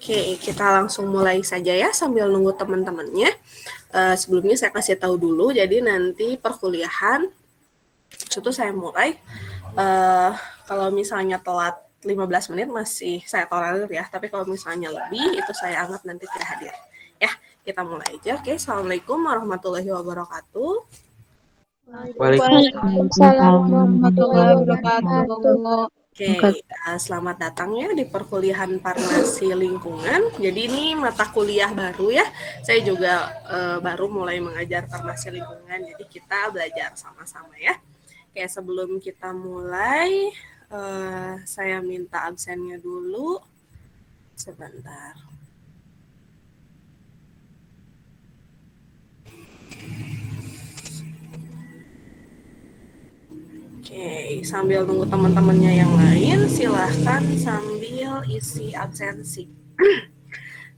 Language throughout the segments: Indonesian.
Oke, kita langsung mulai saja ya sambil nunggu teman-temannya. Sebelumnya saya kasih tahu dulu, jadi nanti perkuliahan itu saya mulai. Kalau misalnya telat 15 menit masih saya tolerir ya, tapi kalau misalnya lebih itu saya anggap nanti tidak hadir. Ya, kita mulai aja. Oke, Assalamualaikum warahmatullahi wabarakatuh. Waalaikumsalam warahmatullahi wabarakatuh. Oke, selamat datang ya di perkuliahan Farmasi Lingkungan. Jadi ini mata kuliah baru ya. Saya juga baru mulai mengajar Farmasi Lingkungan. Jadi kita belajar sama-sama ya. Oke, sebelum kita mulai, saya minta absennya dulu. Sebentar. Oke, sambil nunggu teman-temannya yang lain, silahkan sambil isi absensi.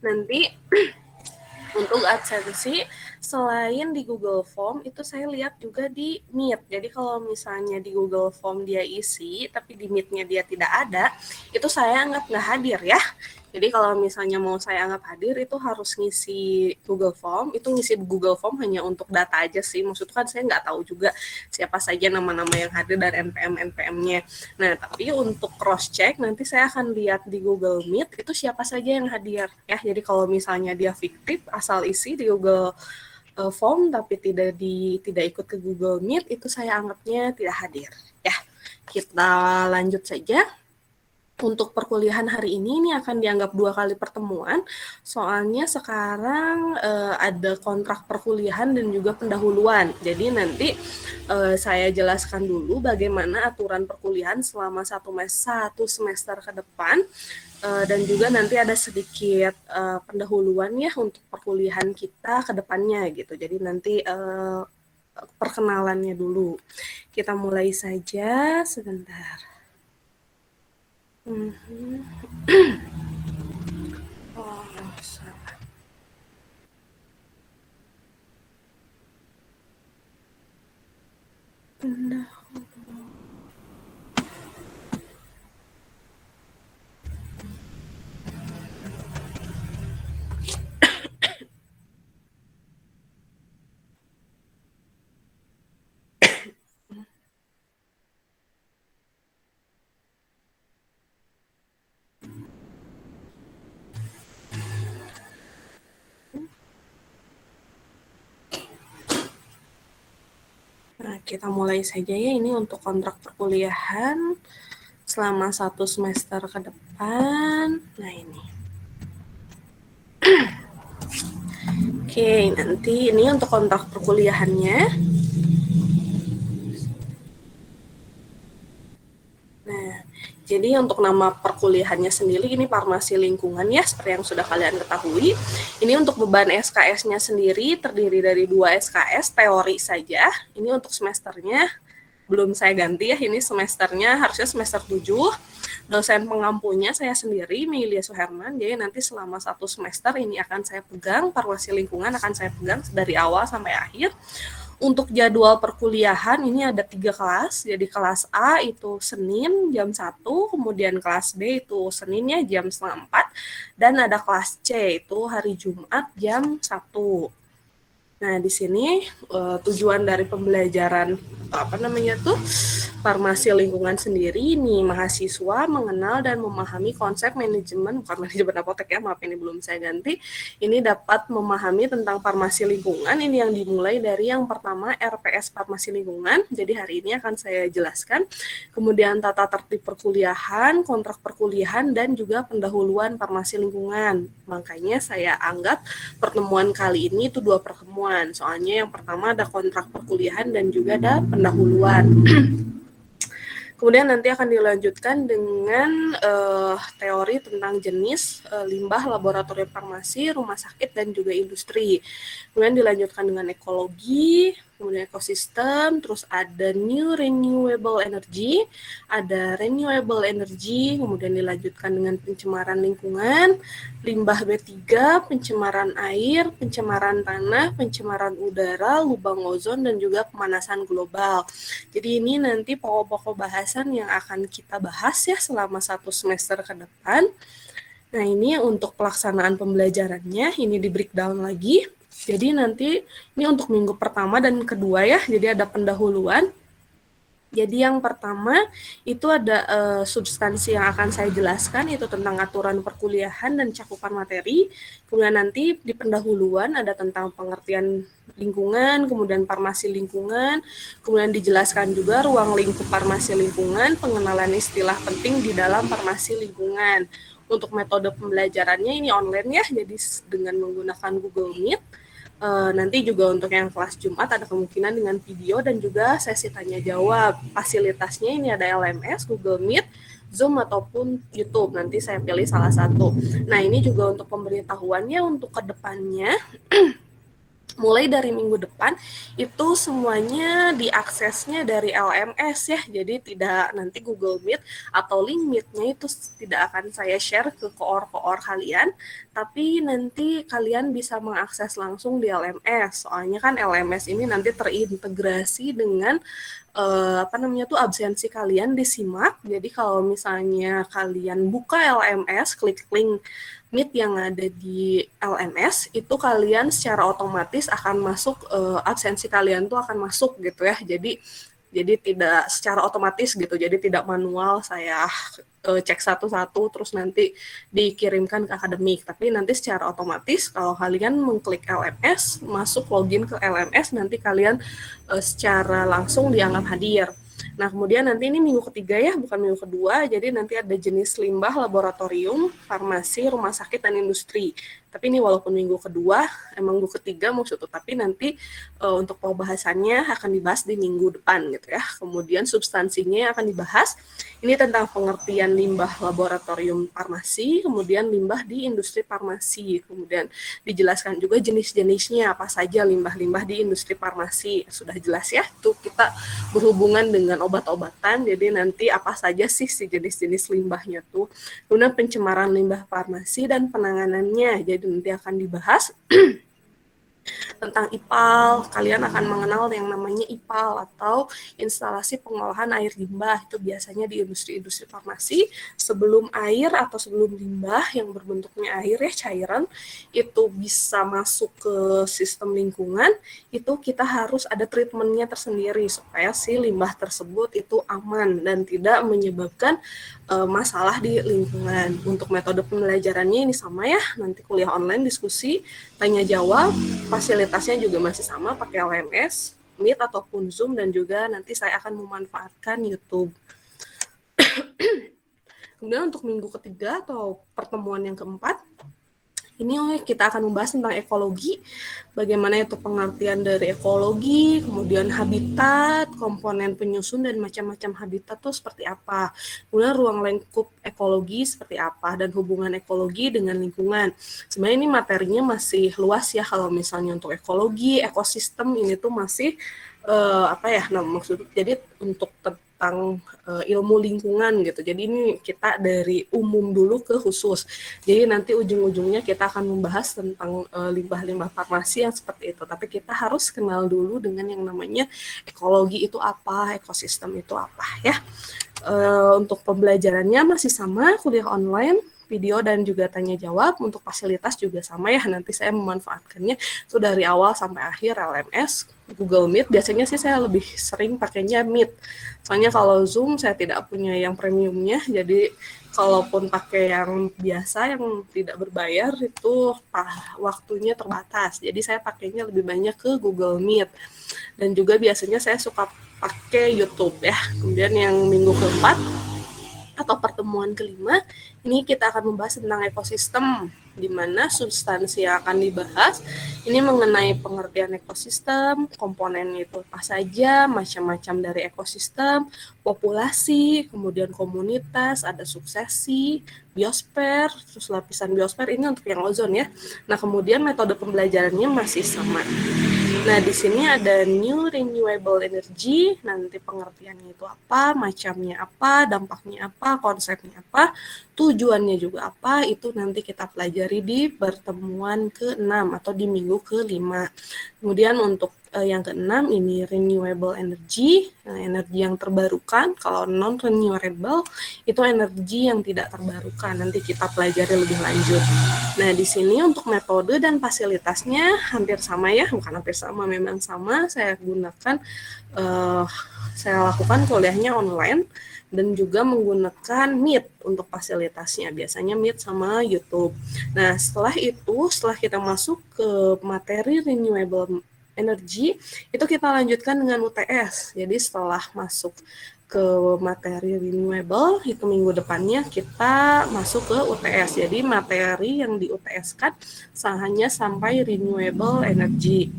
Nanti untuk absensi, selain di Google Form, itu saya lihat juga di Meet. Jadi kalau misalnya di Google Form dia isi, tapi di Meet-nya dia tidak ada, itu saya anggap nggak hadir ya. Jadi kalau misalnya mau saya anggap hadir, itu harus ngisi Google Form. Itu ngisi Google Form hanya untuk data aja sih. Maksudnya kan saya nggak tahu juga siapa saja nama-nama yang hadir dan NPM-NPM-nya. Nah, tapi untuk cross-check, nanti saya akan lihat di Google Meet, itu siapa saja yang hadir. Ya, jadi kalau misalnya dia fiktif, asal isi di Google Form, tapi tidak ikut ke Google Meet, itu saya anggapnya tidak hadir. Ya, kita lanjut saja. Untuk perkuliahan hari ini akan dianggap 2 kali pertemuan, soalnya sekarang ada kontrak perkuliahan dan juga pendahuluan. Jadi nanti saya jelaskan dulu bagaimana aturan perkuliahan selama satu semester ke depan, dan juga nanti ada sedikit pendahuluan ya untuk perkuliahan kita ke depannya gitu. Jadi nanti perkenalannya dulu. Kita mulai saja sebentar. Oh, salah. Nah, kita mulai saja ya, ini untuk kontrak perkuliahan selama 1 semester ke depan. Nah, ini. Oke, nanti ini untuk kontrak perkuliahannya. Nah, jadi untuk nama perkuliahannya sendiri ini Farmasi Lingkungan ya, seperti yang sudah kalian ketahui. Ini untuk beban SKS-nya sendiri terdiri dari 2 SKS teori saja. Ini untuk semesternya belum saya ganti ya, ini semesternya harusnya semester 7. Dosen pengampunya saya sendiri, Milia Suherman. Jadi nanti selama 1 semester ini akan saya pegang, Farmasi Lingkungan akan saya pegang dari awal sampai akhir. Untuk jadwal perkuliahan ini ada 3 kelas. Jadi kelas A itu Senin jam 1, kemudian kelas B itu Seninnya jam 3:30, dan ada kelas C itu hari Jumat jam 1. Nah, di sini tujuan dari pembelajaran Farmasi Lingkungan sendiri nih, mahasiswa mengenal dan memahami konsep manajemen, bukan manajemen apotek ya, maaf ini belum saya ganti. Ini dapat memahami tentang farmasi lingkungan, ini yang dimulai dari yang pertama RPS Farmasi Lingkungan. Jadi hari ini akan saya jelaskan. Kemudian tata tertib perkuliahan, kontrak perkuliahan, dan juga pendahuluan farmasi lingkungan. Makanya saya anggap pertemuan kali ini itu 2 pertemuan. Soalnya yang pertama ada kontrak perkuliahan dan juga ada pendahuluan. Kemudian nanti akan dilanjutkan dengan teori tentang jenis limbah laboratorium farmasi, rumah sakit, dan juga industri. Kemudian dilanjutkan dengan ekologi, kemudian ekosistem, terus ada new renewable energy, ada renewable energy, kemudian dilanjutkan dengan pencemaran lingkungan, limbah B3, pencemaran air, pencemaran tanah, pencemaran udara, lubang ozon, dan juga pemanasan global. Jadi ini nanti pokok-pokok bahasan yang akan kita bahas ya selama 1 semester ke depan. Nah, ini untuk pelaksanaan pembelajarannya, ini di breakdown lagi. Jadi nanti ini untuk minggu pertama dan kedua ya, jadi ada pendahuluan. Jadi yang pertama itu ada substansi yang akan saya jelaskan, itu tentang aturan perkuliahan dan cakupan materi. Kemudian nanti di pendahuluan ada tentang pengertian lingkungan, kemudian farmasi lingkungan, kemudian dijelaskan juga ruang lingkup farmasi lingkungan, pengenalan istilah penting di dalam farmasi lingkungan. Untuk metode pembelajarannya ini online ya, jadi dengan menggunakan Google Meet. Nanti juga untuk yang kelas Jumat ada kemungkinan dengan video dan juga sesi tanya jawab. Fasilitasnya ini ada LMS, Google Meet, Zoom ataupun YouTube. Nanti saya pilih salah satu. Nah, ini juga untuk pemberitahuannya untuk kedepannya. Mulai dari minggu depan itu semuanya diaksesnya dari LMS ya, jadi tidak nanti Google Meet atau link Meet-nya itu tidak akan saya share ke koor-koor kalian, tapi nanti kalian bisa mengakses langsung di LMS. Soalnya kan LMS ini nanti terintegrasi dengan absensi kalian disimak. Jadi kalau misalnya kalian buka LMS, klik link Meet yang ada di LMS, itu kalian secara otomatis akan masuk, absensi kalian tuh akan masuk gitu ya. Jadi tidak secara otomatis gitu, jadi tidak manual saya cek satu-satu terus nanti dikirimkan ke akademik. Tapi nanti secara otomatis kalau kalian mengklik LMS, masuk login ke LMS, nanti kalian secara langsung dianggap hadir. Nah, kemudian nanti ini minggu ketiga ya, bukan minggu kedua, jadi nanti ada jenis limbah, laboratorium, farmasi, rumah sakit, dan industri. Tapi ini walaupun minggu kedua, emang minggu ketiga maksudnya, tapi nanti untuk pembahasannya akan dibahas di minggu depan gitu ya. Kemudian substansinya akan dibahas, ini tentang pengertian limbah laboratorium farmasi, kemudian limbah di industri farmasi, kemudian dijelaskan juga jenis-jenisnya apa saja limbah-limbah di industri farmasi. Sudah jelas ya, tuh kita berhubungan dengan obat-obatan, jadi nanti apa saja sih si jenis-jenis limbahnya tuh. Kemudian pencemaran limbah farmasi dan penanganannya, jadi nanti akan dibahas tentang IPAL. Kalian akan mengenal yang namanya IPAL atau instalasi pengolahan air limbah. Itu biasanya di industri-industri farmasi sebelum air atau sebelum limbah yang berbentuknya air ya, cairan, itu bisa masuk ke sistem lingkungan, itu kita harus ada treatmentnya tersendiri supaya si limbah tersebut itu aman dan tidak menyebabkan masalah di lingkungan. Untuk metode pembelajarannya ini sama ya, nanti kuliah online, diskusi, tanya jawab, fasilitasnya juga masih sama, pakai LMS, Meet ataupun Zoom, dan juga nanti saya akan memanfaatkan YouTube. Kemudian untuk minggu ketiga atau pertemuan yang keempat, ini kita akan membahas tentang ekologi, bagaimana itu pengertian dari ekologi, kemudian habitat, komponen penyusun, dan macam-macam habitat itu seperti apa. Kemudian ruang lingkup ekologi seperti apa, dan hubungan ekologi dengan lingkungan. Sebenarnya ini materinya masih luas ya, kalau misalnya untuk ekologi, ekosistem ini tuh masih maksudnya jadi untuk tentang ilmu lingkungan gitu. Jadi ini kita dari umum dulu ke khusus. Jadi nanti ujung-ujungnya kita akan membahas tentang limbah-limbah farmasi yang seperti itu. Tapi kita harus kenal dulu dengan yang namanya ekologi itu apa, ekosistem itu apa ya. Untuk pembelajarannya masih sama, kuliah online, video dan juga tanya jawab. Untuk fasilitas juga sama ya, nanti saya memanfaatkannya itu dari awal sampai akhir LMS, Google Meet. Biasanya sih saya lebih sering pakainya Meet, soalnya kalau Zoom saya tidak punya yang premiumnya, jadi kalaupun pakai yang biasa yang tidak berbayar itu waktunya terbatas, jadi saya pakainya lebih banyak ke Google Meet. Dan juga biasanya saya suka pakai YouTube ya. Kemudian yang minggu keempat atau pertemuan kelima, ini kita akan membahas tentang ekosistem, di mana substansi yang akan dibahas ini mengenai pengertian ekosistem, komponen itu apa saja, macam-macam dari ekosistem, populasi, kemudian komunitas, ada suksesi, biosfer, terus lapisan biosfer ini untuk yang ozon ya. Nah, kemudian metode pembelajarannya masih sama. Nah, di sini ada new renewable energy, nanti pengertiannya itu apa, macamnya apa, dampaknya apa, konsepnya apa, tujuannya juga apa, itu nanti kita pelajari di pertemuan ke-6 atau di minggu ke-5. Kemudian untuk Yang keenam ini renewable energy, energi yang terbarukan. Kalau non-renewable itu energi yang tidak terbarukan. Nanti kita pelajari lebih lanjut. Nah, di sini untuk metode dan fasilitasnya hampir sama ya, bukan hampir sama, memang sama. Saya gunakan, saya lakukan kuliahnya online dan juga menggunakan Meet untuk fasilitasnya. Biasanya Meet sama YouTube. Nah, setelah itu, setelah kita masuk ke materi renewable energy, itu kita lanjutkan dengan UTS. Jadi setelah masuk ke materi renewable, itu minggu depannya kita masuk ke UTS. Jadi materi yang di UTS kan hanya sampai renewable energy.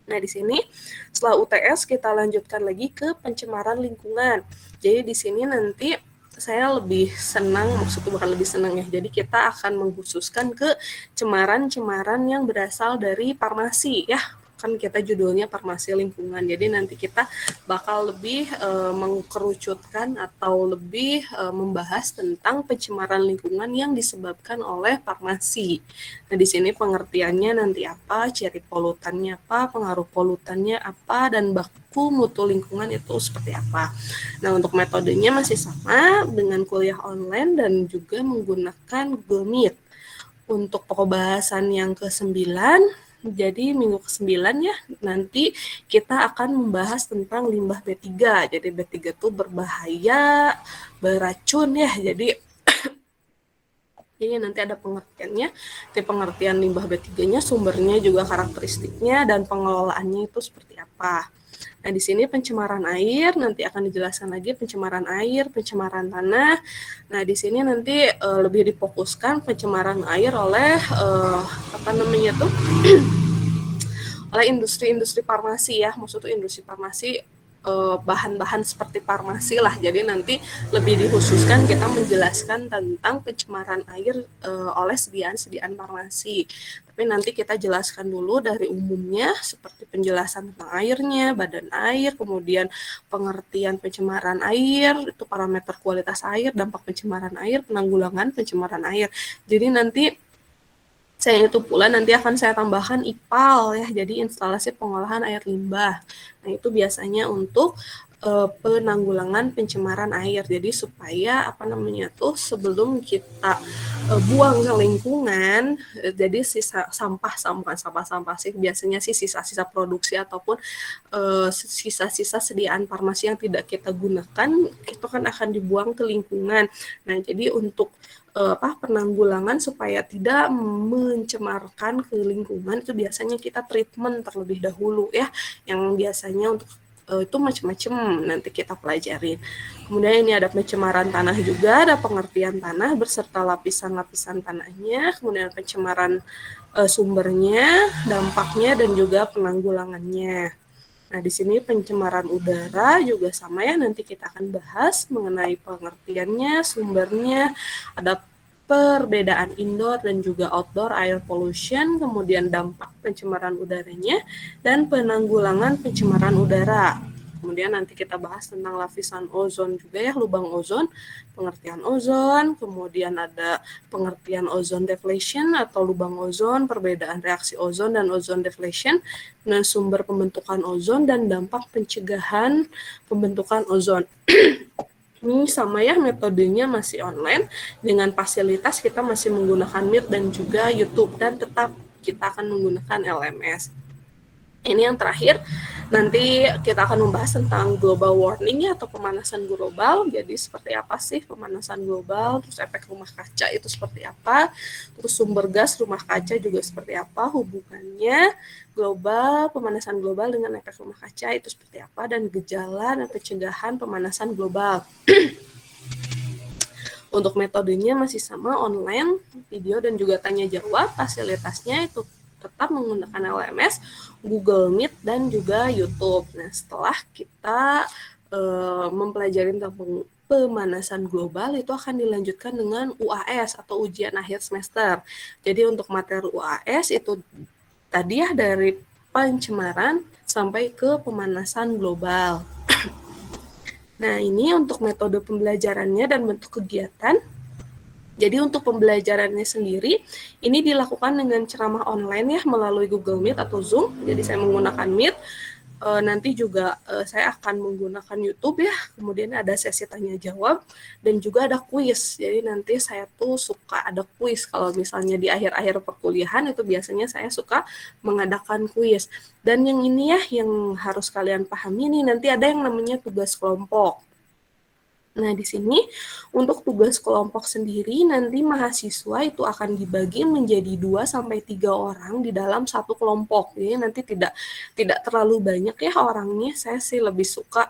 Nah, di sini setelah UTS kita lanjutkan lagi ke pencemaran lingkungan. Jadi di sini nanti saya lebih senang, maksudnya bukan lebih senang ya, jadi kita akan mengkhususkan ke cemaran-cemaran yang berasal dari farmasi ya, kan kita judulnya farmasi lingkungan, jadi nanti kita bakal lebih mengkerucutkan atau lebih membahas tentang pencemaran lingkungan yang disebabkan oleh farmasi. Nah, di sini pengertiannya nanti apa, ciri polutannya apa, pengaruh polutannya apa, dan baku mutu lingkungan itu seperti apa. Nah, untuk metodenya masih sama dengan kuliah online dan juga menggunakan Google Meet. Untuk pokok bahasan yang ke-9, jadi minggu ke-9 ya, nanti kita akan membahas tentang limbah B3. Jadi B3 itu berbahaya, beracun ya, jadi nanti ada pengertiannya, di pengertian limbah B3-nya, sumbernya juga karakteristiknya, dan pengelolaannya itu seperti apa. Nah, di sini pencemaran air, nanti akan dijelaskan lagi pencemaran air, pencemaran tanah. Nah, di sini nanti lebih difokuskan pencemaran air oleh, oleh industri-industri farmasi ya, maksudnya industri farmasi, bahan-bahan seperti farmasi lah. Jadi nanti lebih dikhususkan kita menjelaskan tentang pencemaran air oleh sediaan-sediaan farmasi. Tapi nanti kita jelaskan dulu dari umumnya seperti penjelasan tentang airnya, badan air, kemudian pengertian pencemaran air, itu parameter kualitas air, dampak pencemaran air, penanggulangan pencemaran air. Jadi nanti selain itu pula nanti akan saya tambahkan IPAL ya, jadi instalasi pengolahan air limbah. Nah, itu biasanya untuk penanggulangan pencemaran air. Jadi supaya sebelum kita buang ke lingkungan, jadi sampah sih biasanya sih sisa-sisa produksi ataupun sisa-sisa sediaan farmasi yang tidak kita gunakan itu kan akan dibuang ke lingkungan. Nah, jadi untuk penanggulangan supaya tidak mencemarkan ke lingkungan itu biasanya kita treatment terlebih dahulu ya, yang biasanya untuk itu macam-macam nanti kita pelajarin. Kemudian ini ada pencemaran tanah juga, ada pengertian tanah beserta lapisan-lapisan tanahnya, kemudian pencemaran sumbernya, dampaknya, dan juga penanggulangannya. Nah, di sini pencemaran udara juga sama ya, nanti kita akan bahas mengenai pengertiannya, sumbernya, ada perbedaan indoor dan juga outdoor air pollution, kemudian dampak pencemaran udaranya, dan penanggulangan pencemaran udara. Kemudian nanti kita bahas tentang lapisan ozon juga ya, lubang ozon, pengertian ozon, kemudian ada pengertian ozon depletion atau lubang ozon, perbedaan reaksi ozon dan ozon depletion, dan sumber pembentukan ozon dan dampak pencegahan pembentukan ozon. Ini sama ya, metodenya masih online, dengan fasilitas kita masih menggunakan Meet dan juga YouTube, dan tetap kita akan menggunakan LMS. Ini yang terakhir, nanti kita akan membahas tentang global warming ya, atau pemanasan global. Jadi seperti apa sih pemanasan global, terus efek rumah kaca itu seperti apa, terus sumber gas rumah kaca juga seperti apa, hubungannya global, pemanasan global dengan efek rumah kaca itu seperti apa, dan gejala dan pencegahan pemanasan global. Untuk metodenya masih sama, online, video, dan juga tanya jawab. Fasilitasnya itu tetap menggunakan LMS, Google Meet, dan juga YouTube. Nah, setelah kita mempelajari tentang pemanasan global, itu akan dilanjutkan dengan UAS atau ujian akhir semester. Jadi untuk materi UAS itu tadi ya, dari pencemaran sampai ke pemanasan global. Nah, ini untuk metode pembelajarannya dan bentuk kegiatan. Jadi untuk pembelajarannya sendiri, ini dilakukan dengan ceramah online ya, melalui Google Meet atau Zoom. Jadi saya menggunakan Meet. Nanti juga saya akan menggunakan YouTube ya, kemudian ada sesi tanya jawab dan juga ada kuis. Jadi nanti saya tuh suka ada kuis kalau misalnya di akhir-akhir perkuliahan itu biasanya saya suka mengadakan kuis. Dan yang ini ya yang harus kalian pahami nih, nanti ada yang namanya tugas kelompok. Nah, di sini untuk tugas kelompok sendiri nanti mahasiswa itu akan dibagi menjadi 2 sampai 3 orang di dalam satu kelompok. Jadi nanti tidak terlalu banyak ya orangnya. Saya sih lebih suka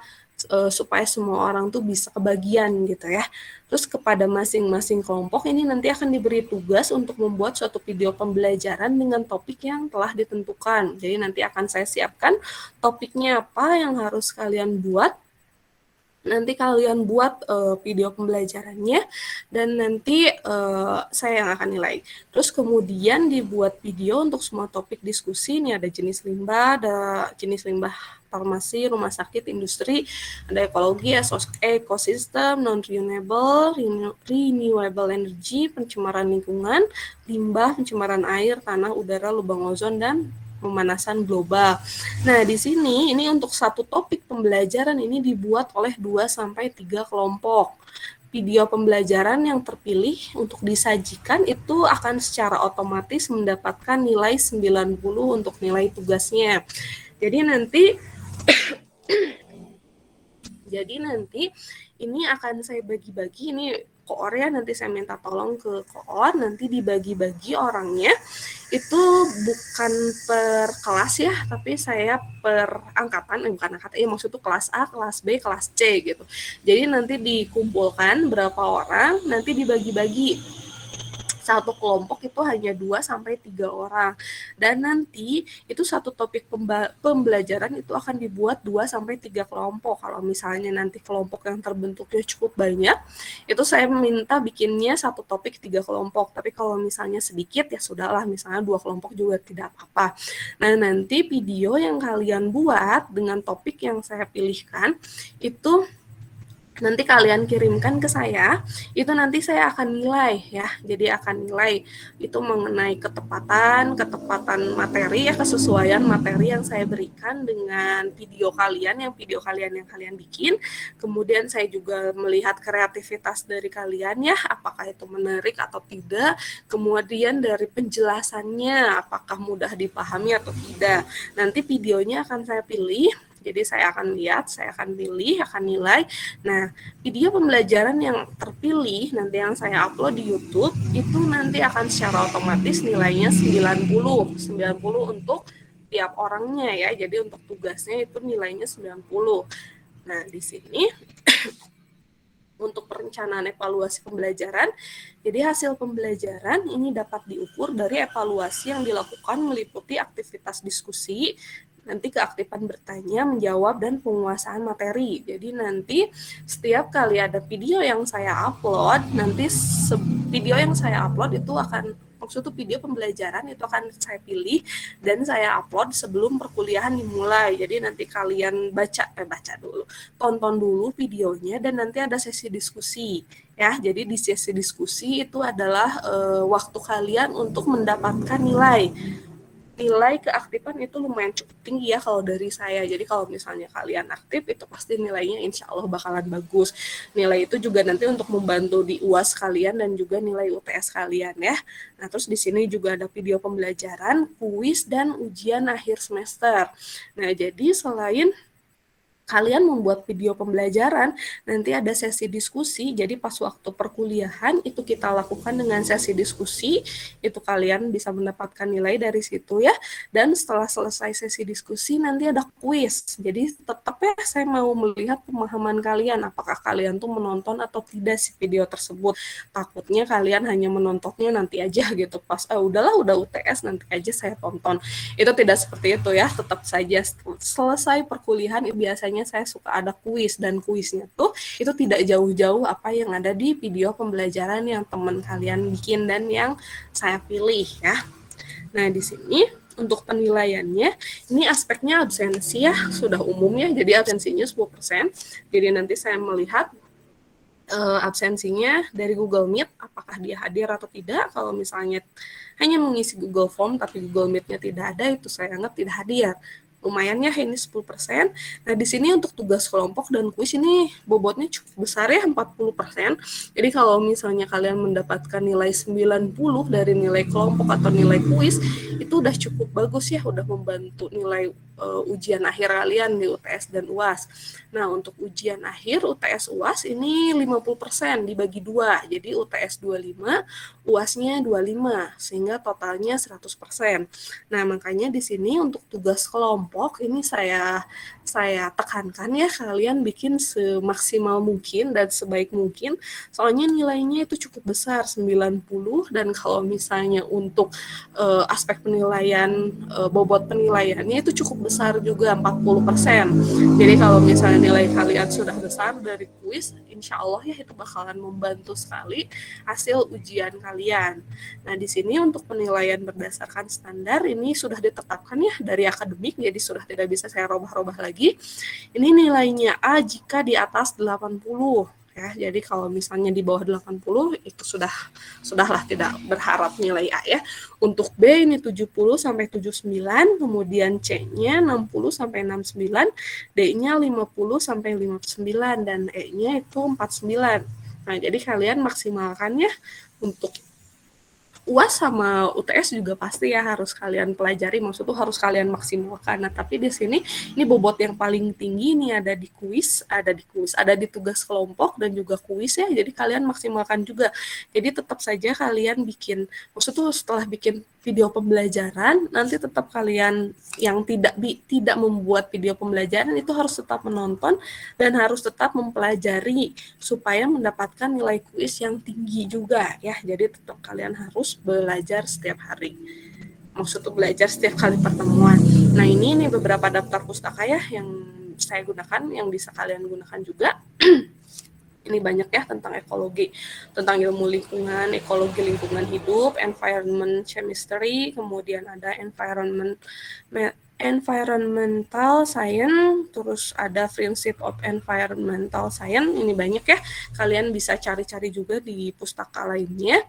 supaya semua orang tuh bisa kebagian gitu ya. Terus kepada masing-masing kelompok ini nanti akan diberi tugas untuk membuat suatu video pembelajaran dengan topik yang telah ditentukan. Jadi nanti akan saya siapkan topiknya apa yang harus kalian buat. Nanti kalian buat video pembelajarannya dan nanti saya yang akan nilai. Terus kemudian dibuat video untuk semua topik diskusi. Ini ada jenis limbah, ada jenis limbah farmasi, rumah sakit, industri, ada ekologi, ekosistem, renewable energy, pencemaran lingkungan, limbah, pencemaran air, tanah, udara, lubang ozon, dan pemanasan global. Nah, di sini ini untuk satu topik pembelajaran ini dibuat oleh 2 sampai 3 kelompok. Video pembelajaran yang terpilih untuk disajikan itu akan secara otomatis mendapatkan nilai 90 untuk nilai tugasnya. Jadi nanti ini akan saya bagi-bagi, ini koor ya, nanti saya minta tolong ke koor, nanti dibagi-bagi orangnya itu bukan per kelas ya, tapi saya per angkatan, bukan angkatan, ya maksud itu kelas A, kelas B, kelas C gitu. Jadi nanti dikumpulkan berapa orang, nanti dibagi-bagi. Satu kelompok itu hanya 2 sampai 3 orang. Dan nanti itu satu topik pembelajaran itu akan dibuat 2 sampai 3 kelompok. Kalau misalnya nanti kelompok yang terbentuknya cukup banyak, itu saya minta bikinnya satu topik 3 kelompok. Tapi kalau misalnya sedikit ya sudahlah, misalnya 2 kelompok juga tidak apa-apa. Nah, nanti video yang kalian buat dengan topik yang saya pilihkan itu nanti kalian kirimkan ke saya, itu nanti saya akan nilai ya. Jadi akan nilai itu mengenai ketepatan materi ya, kesesuaian materi yang saya berikan dengan video kalian yang kalian bikin. Kemudian saya juga melihat kreativitas dari kalian ya, apakah itu menarik atau tidak. Kemudian dari penjelasannya apakah mudah dipahami atau tidak. Nanti videonya akan saya pilih. Jadi saya akan lihat, saya akan pilih, akan nilai. Nah, video pembelajaran yang terpilih nanti yang saya upload di YouTube itu nanti akan secara otomatis nilainya 90 untuk tiap orangnya ya. Jadi untuk tugasnya itu nilainya 90. Nah, di sini untuk perencanaan evaluasi pembelajaran, jadi hasil pembelajaran ini dapat diukur dari evaluasi yang dilakukan meliputi aktivitas diskusi, nanti keaktifan bertanya, menjawab, dan penguasaan materi. Jadi nanti setiap kali ada video yang saya upload, nanti video yang saya upload itu akan, maksud itu video pembelajaran itu akan saya pilih dan saya upload sebelum perkuliahan dimulai. Jadi nanti kalian baca dulu, tonton dulu videonya dan nanti ada sesi diskusi. Ya, jadi di sesi diskusi itu adalah waktu kalian untuk mendapatkan nilai keaktifan itu lumayan cukup tinggi ya kalau dari saya. Jadi kalau misalnya kalian aktif itu pasti nilainya insya Allah bakalan bagus. Nilai itu juga nanti untuk membantu di UAS kalian dan juga nilai UTS kalian ya. Nah, terus di sini juga ada video pembelajaran, kuis, dan ujian akhir semester. Nah, jadi selain kalian membuat video pembelajaran, nanti ada sesi diskusi. Jadi pas waktu perkuliahan itu kita lakukan dengan sesi diskusi, itu kalian bisa mendapatkan nilai dari situ ya. Dan setelah selesai sesi diskusi nanti ada kuis. Jadi tetap ya saya mau melihat pemahaman kalian, apakah kalian tuh menonton atau tidak si video tersebut. Takutnya kalian hanya menontonnya nanti aja gitu, pas udah UTS nanti aja saya tonton. Itu tidak seperti itu ya, tetap saja selesai perkuliahan biasanya saya suka ada kuis, dan kuisnya tuh itu tidak jauh-jauh apa yang ada di video pembelajaran yang teman kalian bikin dan yang saya pilih ya. Nah, di sini untuk penilaiannya ini aspeknya absensi ya, sudah umum ya, jadi absensinya 10%. Jadi nanti saya melihat absensinya dari Google Meet, apakah dia hadir atau tidak. Kalau misalnya hanya mengisi Google Form tapi Google Meet-nya tidak ada, itu saya anggap tidak hadir. Lumayan ya ini 10%. Nah, di sini untuk tugas kelompok dan kuis ini bobotnya cukup besar ya, 40%. Jadi kalau misalnya kalian mendapatkan nilai 90 dari nilai kelompok atau nilai kuis, itu udah cukup bagus ya, udah membantu nilai ujian akhir kalian di UTS dan UAS. Nah, untuk ujian akhir UTS UAS ini 50% dibagi 2. Jadi UTS 25, UASnya 25, sehingga totalnya 100%. Nah, makanya di sini untuk tugas kelompok ini saya tekankan ya, kalian bikin semaksimal mungkin dan sebaik mungkin. Soalnya nilainya itu cukup besar, 90, dan kalau misalnya untuk aspek penilaian, bobot penilaiannya itu cukup besar juga, 40%. Jadi kalau misalnya nilai kalian sudah besar dari kuis, insya Allah ya itu bakalan membantu sekali hasil ujian kalian. Nah, di sini untuk penilaian berdasarkan standar ini sudah ditetapkan ya dari akademik, jadi sudah tidak bisa saya robah-robah lagi. Ini nilainya A jika di atas 80 ya. Jadi kalau misalnya di bawah 80 itu sudahlah tidak berharap nilai A ya. Untuk B ini 70 sampai 79, kemudian C-nya 60 sampai 69, D-nya 50 sampai 59 dan E-nya itu 49. Nah, jadi kalian maksimalkan ya untuk UAS sama UTS juga pasti ya harus kalian pelajari, maksudnya harus kalian maksimalkan. Nah, tapi di sini ini bobot yang paling tinggi nih ada ada di tugas kelompok dan juga kuis ya. Jadi kalian maksimalkan juga. Jadi tetap saja kalian bikin, maksudnya setelah bikin video pembelajaran, nanti tetap kalian yang tidak membuat video pembelajaran itu harus tetap menonton dan harus tetap mempelajari supaya mendapatkan nilai kuis yang tinggi juga ya. Jadi tetap kalian harus belajar setiap hari. Maksudnya belajar setiap kali pertemuan. Nah, ini beberapa daftar pustaka ya yang saya gunakan, yang bisa kalian gunakan juga. Ini banyak ya tentang ekologi, tentang ilmu lingkungan, ekologi lingkungan hidup, environment chemistry, kemudian ada environmental science, terus ada principle of environmental science. Ini banyak ya, kalian bisa cari-cari juga di pustaka lainnya.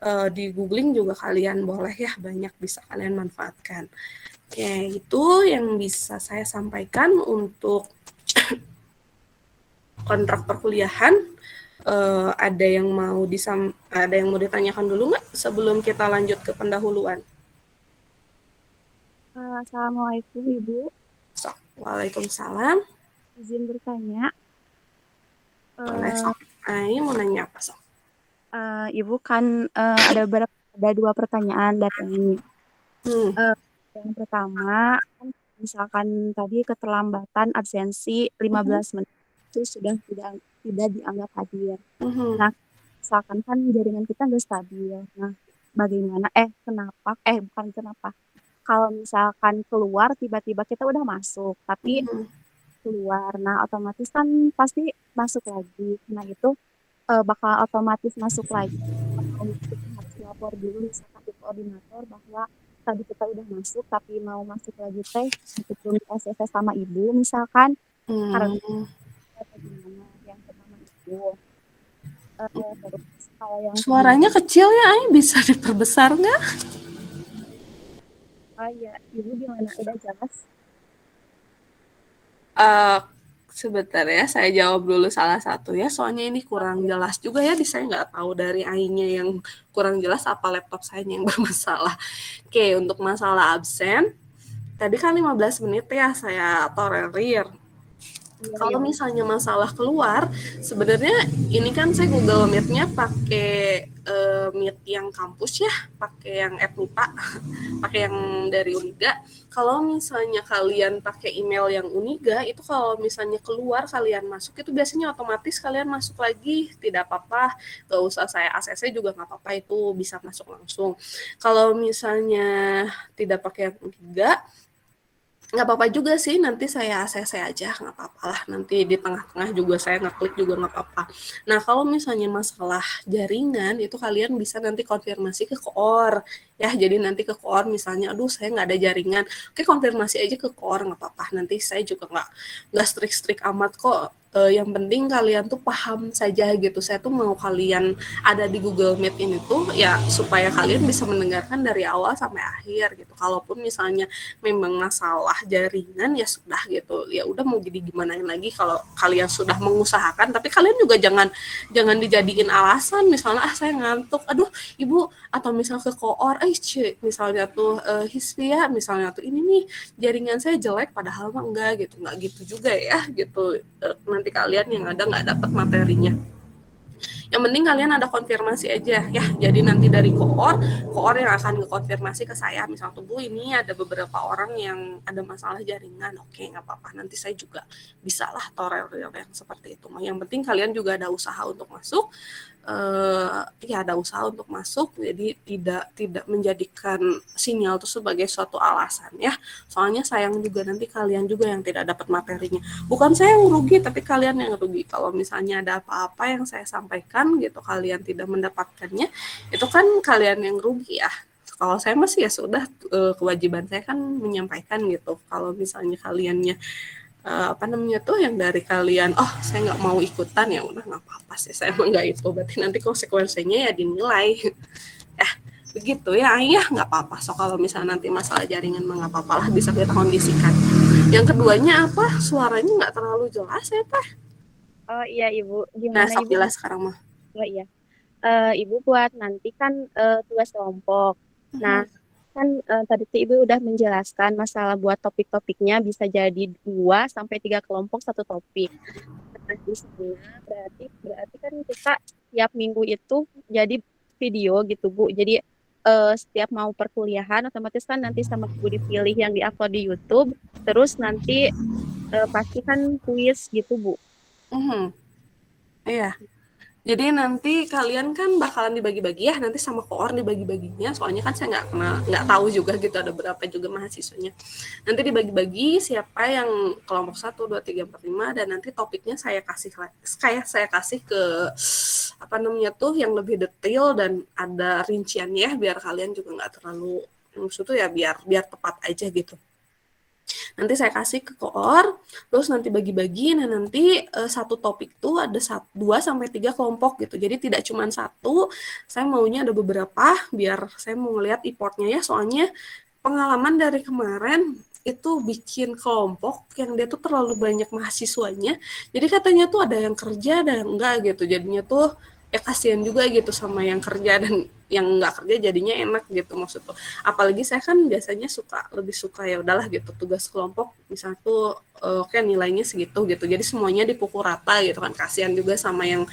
Di googling juga kalian boleh ya, banyak bisa kalian manfaatkan. Oke, itu yang bisa saya sampaikan untuk kontrak perkuliahan. Ada yang mau ditanyakan dulu nggak sebelum kita lanjut ke pendahuluan? Assalamualaikum Ibu. Waalaikumsalam. Izin bertanya. Boleh, Sok. Ini mau nanya apa, Sok? Ibu kan ada 2 pertanyaan dari ini. Yang pertama, kan misalkan tadi keterlambatan absensi 15 menit itu sudah tidak dianggap hadir. Nah, misalkan kan jaringan kita nggak stabil. Nah, bagaimana? Bukan kenapa. Kalau misalkan keluar tiba-tiba kita udah masuk, tapi keluar. Nah, otomatis kan pasti masuk lagi. Nah, itu bakal otomatis masuk lagi. Atau kita harus lapor dulu misalkan di koordinator bahwa tadi kita udah masuk tapi mau masuk lagi teh belum di ACC sama ibu misalkan karena atau gimana yang pertama itu. Terus kalau yang Suaranya kecil ya, Ai bisa diperbesar nggak? ya, ibu gimana? Udah jelas? Sebentar ya, saya jawab dulu salah satu ya, soalnya ini kurang jelas juga ya, saya nggak tahu dari AI-nya yang kurang jelas apa laptop saya yang bermasalah. Oke, untuk masalah absen, tadi kan 15 menit ya saya tolerir. Kalau misalnya masalah keluar, sebenarnya ini kan saya Google Meet-nya pakai Meet yang kampus ya, pakai yang MIPA, pakai yang dari Uniga. Kalau misalnya kalian pakai email yang Uniga, itu kalau misalnya keluar kalian masuk, itu biasanya otomatis kalian masuk lagi, tidak apa-apa, gak usah saya ACC juga nggak apa-apa, itu bisa masuk langsung. Kalau misalnya tidak pakai yang Uniga, nggak apa-apa juga sih, nanti saya ACC aja, nggak apa-apa lah, nanti di tengah-tengah juga saya ngeklik juga nggak apa-apa. Nah, kalau misalnya masalah jaringan, itu kalian bisa nanti konfirmasi ke koor, ya, jadi nanti ke koor misalnya, aduh saya nggak ada jaringan, oke konfirmasi aja ke koor, nggak apa-apa, nanti saya juga nggak strik-strik amat kok, yang penting kalian tuh paham saja gitu. Saya tuh mau kalian ada di Google Meet ini tuh ya supaya kalian bisa mendengarkan dari awal sampai akhir gitu. Kalaupun misalnya memang masalah jaringan ya sudah gitu. Ya udah mau jadi gimanain lagi kalau kalian sudah mengusahakan, tapi kalian juga jangan dijadiin alasan misalnya saya ngantuk. Aduh, Ibu, atau misal ke koor, misalnya tuh Hisvia misalnya tuh ini nih jaringan saya jelek padahal mah enggak gitu juga ya gitu. Nanti kalian yang ada nggak dapat materinya. Yang penting kalian ada konfirmasi aja ya. Jadi nanti dari koor yang akan ngekonfirmasi ke saya. Misal tuh Bu, ini ada beberapa orang yang ada masalah jaringan. Oke, nggak apa-apa. Nanti saya juga bisa lah tolerir yang seperti itu. Yang penting kalian juga ada usaha untuk masuk. Ya ada usaha untuk masuk, jadi tidak menjadikan sinyal itu sebagai suatu alasan ya. Soalnya sayang juga nanti kalian juga yang tidak dapat materinya. Bukan saya yang rugi, tapi kalian yang rugi. Kalau misalnya ada apa-apa yang saya sampaikan gitu, kalian tidak mendapatkannya, itu kan kalian yang rugi ya. Kalau saya masih ya sudah, kewajiban saya kan menyampaikan gitu. Kalau misalnya kaliannya yang dari kalian saya nggak mau ikutan, ya udah nggak apa-apa sih, saya emang nggak itu, berarti nanti konsekuensinya ya dinilai ya begitu ya. Nggak apa-apa. So kalau misalnya nanti masalah jaringan mah nggak apa-apa lah, bisa kita kondisikan. Yang keduanya apa, suaranya nggak terlalu jelas ya Teh. Oh iya Ibu, Nah gimana sok Ibu? jelas sekarang mah. Oh iya. Ibu buat nanti kan tugas kelompok. Nah, kan tadi tuh Ibu udah menjelaskan masalah buat topik-topiknya bisa jadi 2 sampai 3 kelompok satu topik. Nah, di sana berarti kan kita tiap minggu itu jadi video gitu Bu. Jadi setiap mau perkuliahan otomatis kan nanti sama Ibu dipilih yang diupload di YouTube. Terus nanti pasti kan kuis gitu Bu. Iya. Jadi nanti kalian kan bakalan dibagi-bagi ya, nanti sama koor dibagi-baginya. Soalnya kan saya nggak tahu juga gitu ada berapa juga mahasiswanya. Nanti dibagi-bagi siapa yang kelompok 1, 2, 3, 4, 5, dan nanti topiknya saya kasih ke yang lebih detail dan ada rinciannya, biar kalian juga nggak terlalu maksudnya ya biar tepat aja gitu. Nanti saya kasih ke koor, terus nanti bagi-bagi. Nah nanti satu topik tuh ada 2 sampai 3 kelompok gitu. Jadi tidak cuma satu, saya maunya ada beberapa biar saya mau ngeliat importnya ya. Soalnya pengalaman dari kemarin itu bikin kelompok yang dia tuh terlalu banyak mahasiswanya. Jadi katanya tuh ada yang kerja, ada yang enggak gitu. Jadinya tuh ya kasihan juga gitu sama yang kerja, dan yang nggak kerja jadinya enak gitu maksud tuh. Apalagi saya kan biasanya lebih suka ya udahlah gitu tugas kelompok misalnya tuh oke nilainya segitu gitu, jadi semuanya dipukul rata gitu kan. Kasihan juga sama yang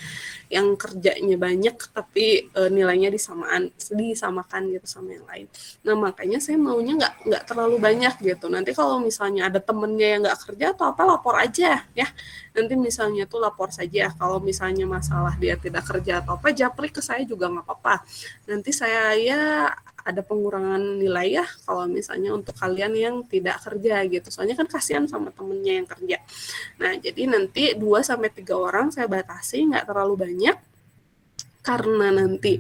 kerjanya banyak tapi nilainya disamakan gitu sama yang lain. Nah makanya saya maunya nggak terlalu banyak gitu. Nanti kalau misalnya ada temennya yang nggak kerja atau apa, lapor aja ya. Nanti misalnya tuh lapor saja. Kalau misalnya masalah dia tidak kerja atau apa, japri ke saya juga nggak apa-apa. Nanti saya ya ada pengurangan nilai ya kalau misalnya untuk kalian yang tidak kerja gitu. Soalnya kan kasihan sama temennya yang kerja. Nah, jadi nanti 2 sampai 3 orang saya batasi, nggak terlalu banyak. Karena nanti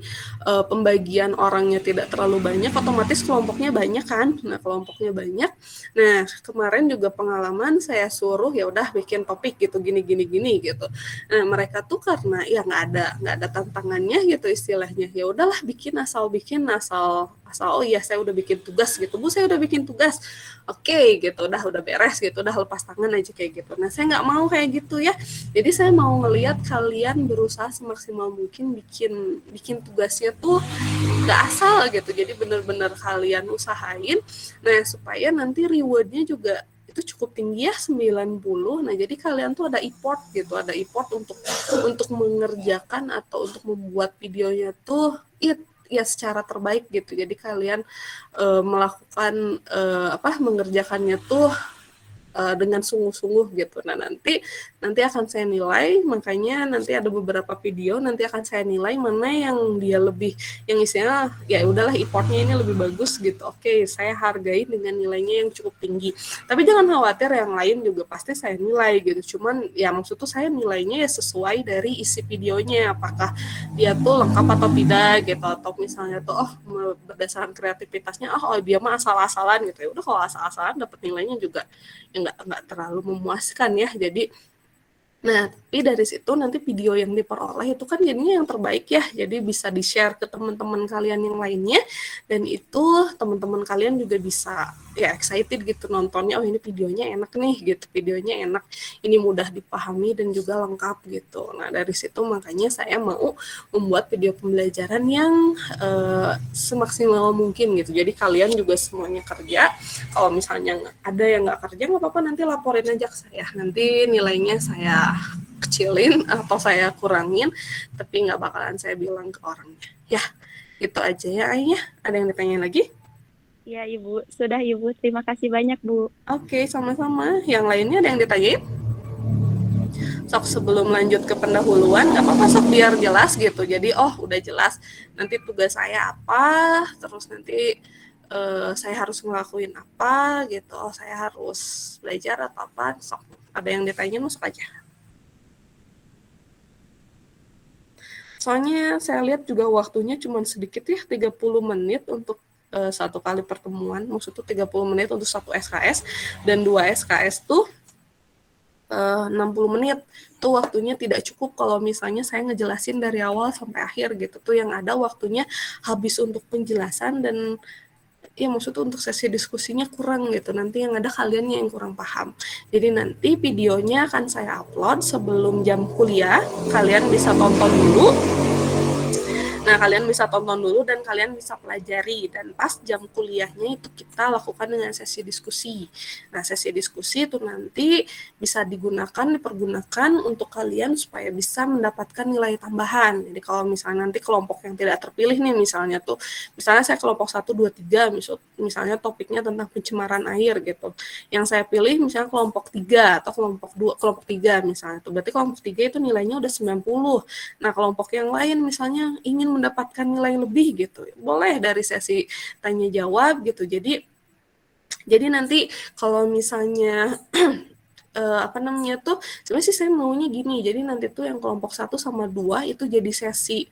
pembagian orangnya tidak terlalu banyak, otomatis kelompoknya banyak kan. Nah, kelompoknya banyak. Nah, kemarin juga pengalaman saya suruh ya udah bikin topik gitu gini gitu. Nah, mereka tuh karena ya nggak ada tantangannya gitu istilahnya. Ya udahlah bikin asal oh iya saya udah bikin tugas gitu. Bu, saya udah bikin tugas. Oke, gitu udah beres gitu, udah lepas tangan aja kayak gitu. Nah, saya nggak mau kayak gitu ya. Jadi saya mau ngelihat kalian berusaha semaksimal mungkin bikin tugasnya tuh nggak asal gitu. Jadi benar-benar kalian usahain. Nah, supaya nanti rewardnya juga itu cukup tinggi ya, 90. Nah, jadi kalian tuh ada effort gitu, ada effort untuk mengerjakan atau untuk membuat videonya tuh ya secara terbaik gitu. Jadi kalian melakukan mengerjakannya tuh dengan sungguh-sungguh gitu. Nah, nanti akan saya nilai, makanya nanti ada beberapa video nanti akan saya nilai mana yang dia lebih, yang istilahnya ya udahlah effortnya ini lebih bagus gitu. Oke, saya hargai dengan nilainya yang cukup tinggi. Tapi jangan khawatir, yang lain juga pasti saya nilai gitu. Cuman ya maksud tuh saya nilainya ya sesuai dari isi videonya, apakah dia tuh lengkap atau tidak gitu, atau misalnya tuh berdasarkan kreativitasnya dia mah asal-asalan gitu. Ya udah, kalau asal-asalan dapat nilainya juga ya nggak terlalu memuaskan ya. Jadi Nah, tapi dari situ nanti video yang diperoleh itu kan jadinya yang terbaik ya. Jadi bisa di-share ke teman-teman kalian yang lainnya dan itu teman-teman kalian juga bisa ya excited gitu nontonnya. Oh, ini videonya enak nih gitu. Videonya enak. Ini mudah dipahami dan juga lengkap gitu. Nah, dari situ makanya saya mau membuat video pembelajaran yang semaksimal mungkin gitu. Jadi kalian juga semuanya kerja. Kalau misalnya ada yang nggak kerja nggak apa-apa, nanti laporin aja ke saya. Nanti nilainya saya kecilin atau saya kurangin, tapi nggak bakalan saya bilang ke orangnya. Ya, itu aja ya Ayah. Ada yang ditanya lagi? Ya, Ibu. Sudah, Ibu. Terima kasih banyak, Bu. Oke, sama-sama. Yang lainnya ada yang ditanyain? Sok sebelum lanjut ke pendahuluan, nggak apa-apa sok biar jelas gitu. Jadi, oh udah jelas nanti tugas saya apa, terus nanti saya harus ngelakuin apa gitu. Oh, saya harus belajar atau apa, sok ada yang ditanya masuk aja. Soalnya saya lihat juga waktunya cuma sedikit ya, 30 menit untuk satu kali pertemuan. Maksudnya 30 menit untuk satu SKS dan 2 SKS tuh 60 menit. Tuh waktunya tidak cukup kalau misalnya saya ngejelasin dari awal sampai akhir gitu. Tuh yang ada waktunya habis untuk penjelasan dan ya maksudnya untuk sesi diskusinya kurang gitu. Nanti yang ada kaliannya yang kurang paham. Jadi nanti videonya akan saya upload sebelum jam kuliah. Kalian bisa tonton dulu. Nah, kalian bisa tonton dulu dan kalian bisa pelajari. Dan pas jam kuliahnya itu kita lakukan dengan sesi diskusi. Nah, sesi diskusi itu nanti bisa dipergunakan untuk kalian supaya bisa mendapatkan nilai tambahan. Jadi kalau misalnya nanti kelompok yang tidak terpilih nih misalnya saya kelompok 1, 2, 3, misalnya topiknya tentang pencemaran air gitu. Yang saya pilih misalnya kelompok 3 atau kelompok 3 misalnya. Berarti kelompok 3 itu nilainya udah 90. Nah, kelompok yang lain misalnya ingin mendapatkan nilai lebih gitu, boleh dari sesi tanya jawab gitu. Jadi nanti kalau misalnya sebenarnya sih saya maunya gini. Jadi nanti tuh yang kelompok 1 sama 2 itu jadi sesi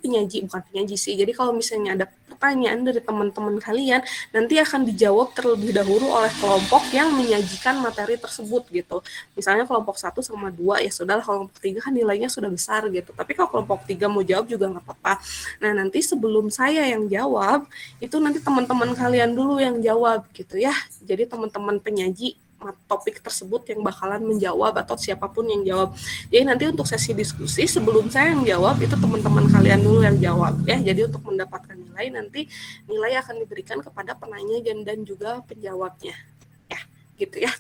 penyaji, bukan penyaji sih. Jadi kalau misalnya ada pertanyaan dari teman-teman kalian, nanti akan dijawab terlebih dahulu oleh kelompok yang menyajikan materi tersebut gitu. Misalnya kelompok 1 sama 2 ya sudah, kelompok 3 kan nilainya sudah besar gitu. Tapi kalau kelompok 3 mau jawab juga nggak apa-apa. Nah, nanti sebelum saya yang jawab, itu nanti teman-teman kalian dulu yang jawab gitu ya. Jadi teman-teman penyaji topik tersebut yang bakalan menjawab atau siapapun yang jawab. Jadi nanti untuk sesi diskusi sebelum saya yang jawab itu teman-teman kalian dulu yang jawab ya. Jadi untuk mendapatkan nilai nanti nilai akan diberikan kepada penanya dan juga penjawabnya. Ya, gitu ya.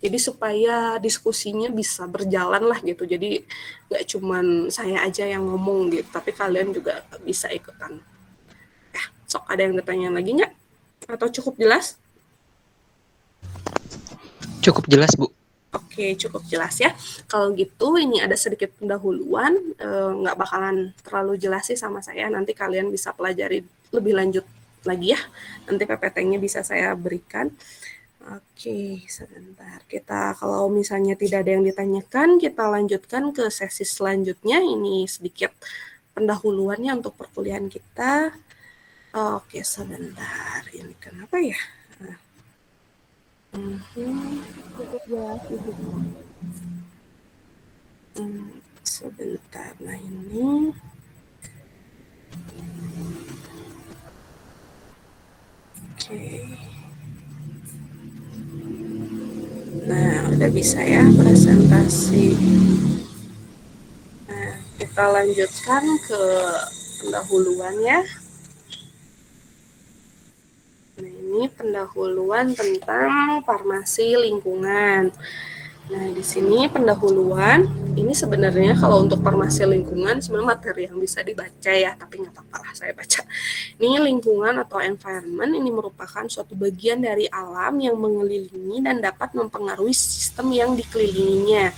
Jadi supaya diskusinya bisa berjalan lah gitu. Jadi nggak cuman saya aja yang ngomong gitu, tapi kalian juga bisa ikutan. Ya, sok ada yang bertanya lagi nggak? Atau cukup jelas? Cukup jelas, Bu. Oke, cukup jelas ya. Kalau gitu, ini ada sedikit pendahuluan, nggak bakalan terlalu jelas sih sama saya. Nanti kalian bisa pelajari lebih lanjut lagi ya. Nanti PPT-nya bisa saya berikan. Oke, sebentar. Kita kalau misalnya tidak ada yang ditanyakan, kita lanjutkan ke sesi selanjutnya. Ini sedikit pendahuluannya untuk perkuliahan kita. Oke, sebentar. Ini kenapa ya? Cukup jelas, Ibu. Sebentar, nah ini oke. Nah, udah bisa ya presentasi. Nah, kita lanjutkan ke pendahuluan ya. Nah, ini pendahuluan tentang farmasi lingkungan. Nah, di sini pendahuluan, ini sebenarnya kalau untuk farmasi lingkungan sebenarnya materi yang bisa dibaca ya, tapi nggak apa-apa lah saya baca. Ini lingkungan atau environment, ini merupakan suatu bagian dari alam yang mengelilingi dan dapat mempengaruhi sistem yang dikelilinginya.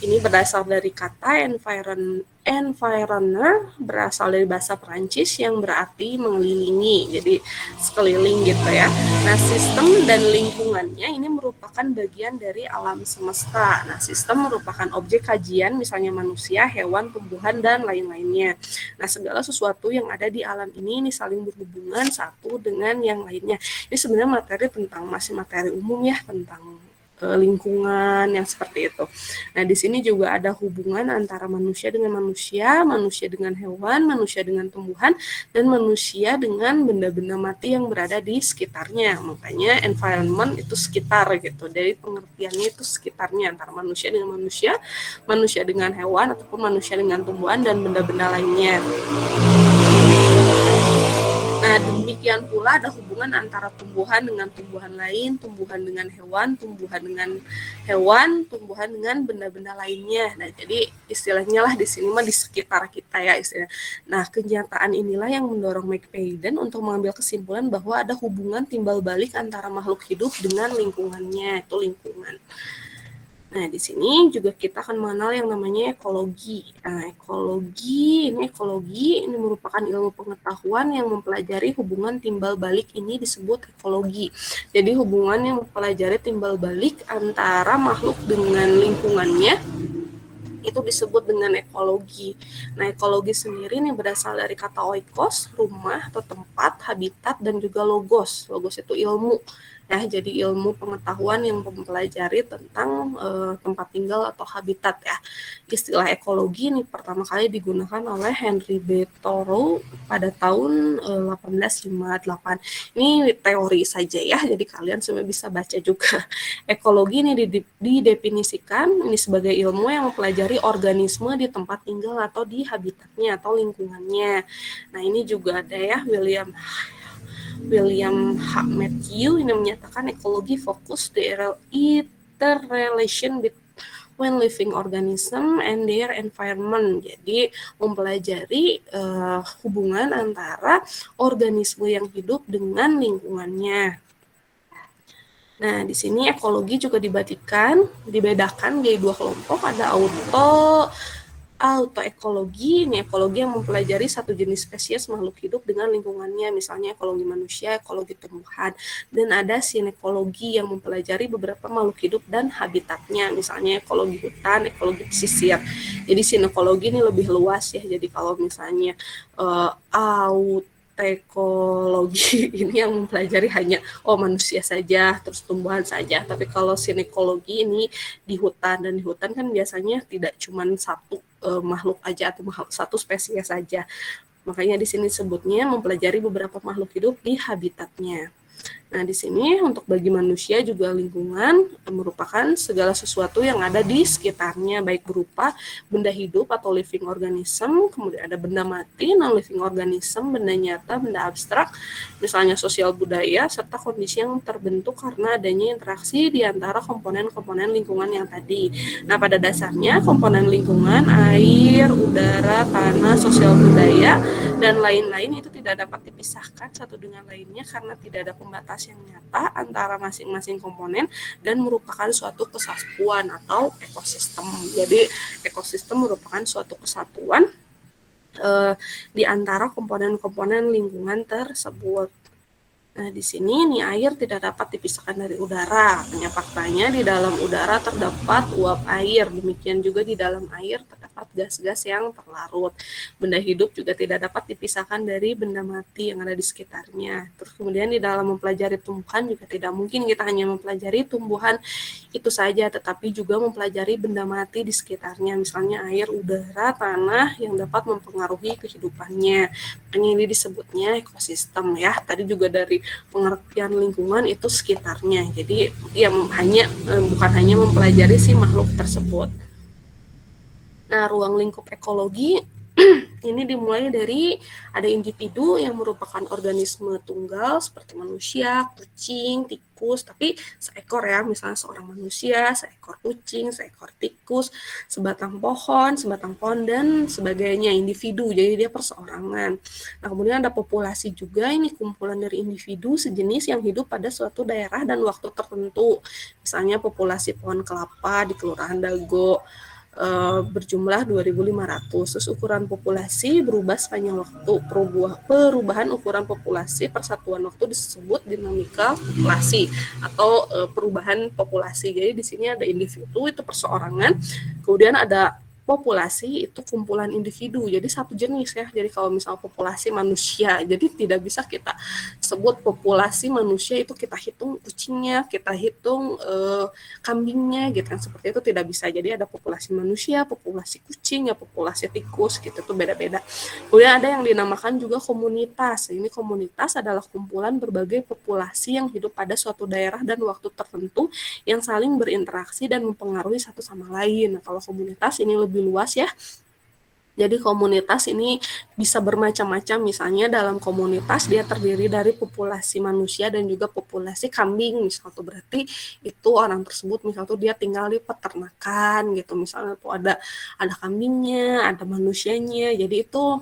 Ini berasal dari kata environner, berasal dari bahasa Perancis yang berarti mengelilingi, jadi sekeliling gitu ya. Nah, sistem dan lingkungannya ini merupakan bagian dari alam semesta. Nah, sistem merupakan objek kajian, misalnya manusia, hewan, tumbuhan, dan lain-lainnya. Nah, segala sesuatu yang ada di alam ini saling berhubungan satu dengan yang lainnya. Ini sebenarnya materi tentang masih materi umum ya, tentang lingkungan yang seperti itu. Nah, di sini juga ada hubungan antara manusia dengan manusia, manusia dengan hewan, manusia dengan tumbuhan, dan manusia dengan benda-benda mati yang berada di sekitarnya. Makanya environment itu sekitar gitu. Dari pengertiannya itu sekitarnya antara manusia dengan manusia, manusia dengan hewan, ataupun manusia dengan tumbuhan dan benda-benda lainnya. Nah, demikian pula ada hubungan antara tumbuhan dengan tumbuhan lain, tumbuhan dengan hewan, tumbuhan dengan benda-benda lainnya. Nah, jadi istilahnya lah di sini mah di sekitar kita ya istilahnya. Nah, kenyataan inilah yang mendorong McFadden untuk mengambil kesimpulan bahwa ada hubungan timbal balik antara makhluk hidup dengan lingkungannya, itu lingkungan. Nah, di sini juga kita akan mengenal yang namanya ekologi. Nah, ekologi ini merupakan ilmu pengetahuan yang mempelajari hubungan timbal balik ini disebut ekologi. Jadi hubungan yang mempelajari timbal balik antara makhluk dengan lingkungannya itu disebut dengan ekologi. Nah, ekologi sendiri ini berasal dari kata oikos, rumah atau tempat, habitat, dan juga logos. Logos itu ilmu. Ya, jadi ilmu pengetahuan yang mempelajari tentang tempat tinggal atau habitat ya. Istilah ekologi ini pertama kali digunakan oleh Henry B. Thoreau pada tahun 1858. Ini teori saja ya, jadi kalian semua bisa baca juga. Ekologi ini didefinisikan ini sebagai ilmu yang mempelajari organisme di tempat tinggal atau di habitatnya atau lingkungannya. Nah, ini juga ada ya William H. Matthew ini menyatakan ekologi fokus the interrelation between living organism and their environment. Jadi mempelajari hubungan antara organisme yang hidup dengan lingkungannya. Nah, di sini ekologi juga dibedakan menjadi dua kelompok, ada autoekologi, ini ekologi yang mempelajari satu jenis spesies makhluk hidup dengan lingkungannya, misalnya ekologi manusia, ekologi tumbuhan, dan ada sinekologi yang mempelajari beberapa makhluk hidup dan habitatnya, misalnya ekologi hutan, ekologi pesisir. Jadi sinekologi ini lebih luas ya, jadi kalau misalnya ekologi ini yang mempelajari hanya manusia saja, terus tumbuhan saja. Tapi kalau sinekologi ini di hutan, dan di hutan kan biasanya tidak cuma satu makhluk aja atau satu spesies saja. Makanya di sini sebutnya mempelajari beberapa makhluk hidup di habitatnya. Nah, di sini untuk bagi manusia juga lingkungan merupakan segala sesuatu yang ada di sekitarnya, baik berupa benda hidup atau living organism, kemudian ada benda mati, non-living organism, benda nyata, benda abstrak, misalnya sosial budaya, serta kondisi yang terbentuk karena adanya interaksi di antara komponen-komponen lingkungan yang tadi. Nah, pada dasarnya komponen lingkungan, air, udara, tanah, sosial budaya, dan lain-lain itu tidak dapat dipisahkan satu dengan lainnya karena tidak ada pembatas yang nyata antara masing-masing komponen dan merupakan suatu kesatuan atau ekosistem. Jadi ekosistem merupakan suatu kesatuan di antara komponen-komponen lingkungan tersebut. Nah, di sini nih air tidak dapat dipisahkan dari udara. Hanya faktanya di dalam udara terdapat uap air. Demikian juga di dalam air terdapat gas-gas yang terlarut. Benda hidup juga tidak dapat dipisahkan dari benda mati yang ada di sekitarnya. Terus kemudian di dalam mempelajari tumbuhan juga tidak mungkin kita hanya mempelajari tumbuhan itu saja, tetapi juga mempelajari benda mati di sekitarnya. Misalnya air, udara, tanah yang dapat mempengaruhi kehidupannya. Ini disebutnya ekosistem ya. Tadi juga dari pengertian lingkungan itu sekitarnya. Jadi ya bukan hanya mempelajari si makhluk tersebut. Nah, ruang lingkup ekologi ini dimulai dari ada individu yang merupakan organisme tunggal seperti manusia, kucing, tikus, tapi seekor ya, misalnya seorang manusia, seekor kucing, seekor tikus, sebatang pohon, dan sebagainya, individu, jadi dia perseorangan. Nah, kemudian ada populasi juga, ini kumpulan dari individu sejenis yang hidup pada suatu daerah dan waktu tertentu, misalnya populasi pohon kelapa di Kelurahan Dago, berjumlah 2.500. Terus ukuran populasi berubah sepanjang waktu. Perubahan ukuran populasi persatuan waktu disebut dinamika populasi atau perubahan populasi. Jadi di sini ada individu itu perseorangan, kemudian ada populasi itu kumpulan individu, jadi satu jenis ya. Jadi kalau misal populasi manusia, jadi tidak bisa kita sebut populasi manusia itu kita hitung kucingnya, kita hitung kambingnya gitu kan, seperti itu tidak bisa. Jadi ada populasi manusia, populasi kucing, ya populasi tikus gitu, itu beda-beda. Kemudian ada yang dinamakan juga komunitas. Ini komunitas adalah kumpulan berbagai populasi yang hidup pada suatu daerah dan waktu tertentu yang saling berinteraksi dan mempengaruhi satu sama lain. Nah, kalau komunitas ini lebih luas ya. Jadi komunitas ini bisa bermacam-macam, misalnya dalam komunitas dia terdiri dari populasi manusia dan juga populasi kambing, misal tuh berarti itu orang tersebut misal tuh dia tinggal di peternakan gitu, misalnya tuh ada kambingnya, ada manusianya, jadi itu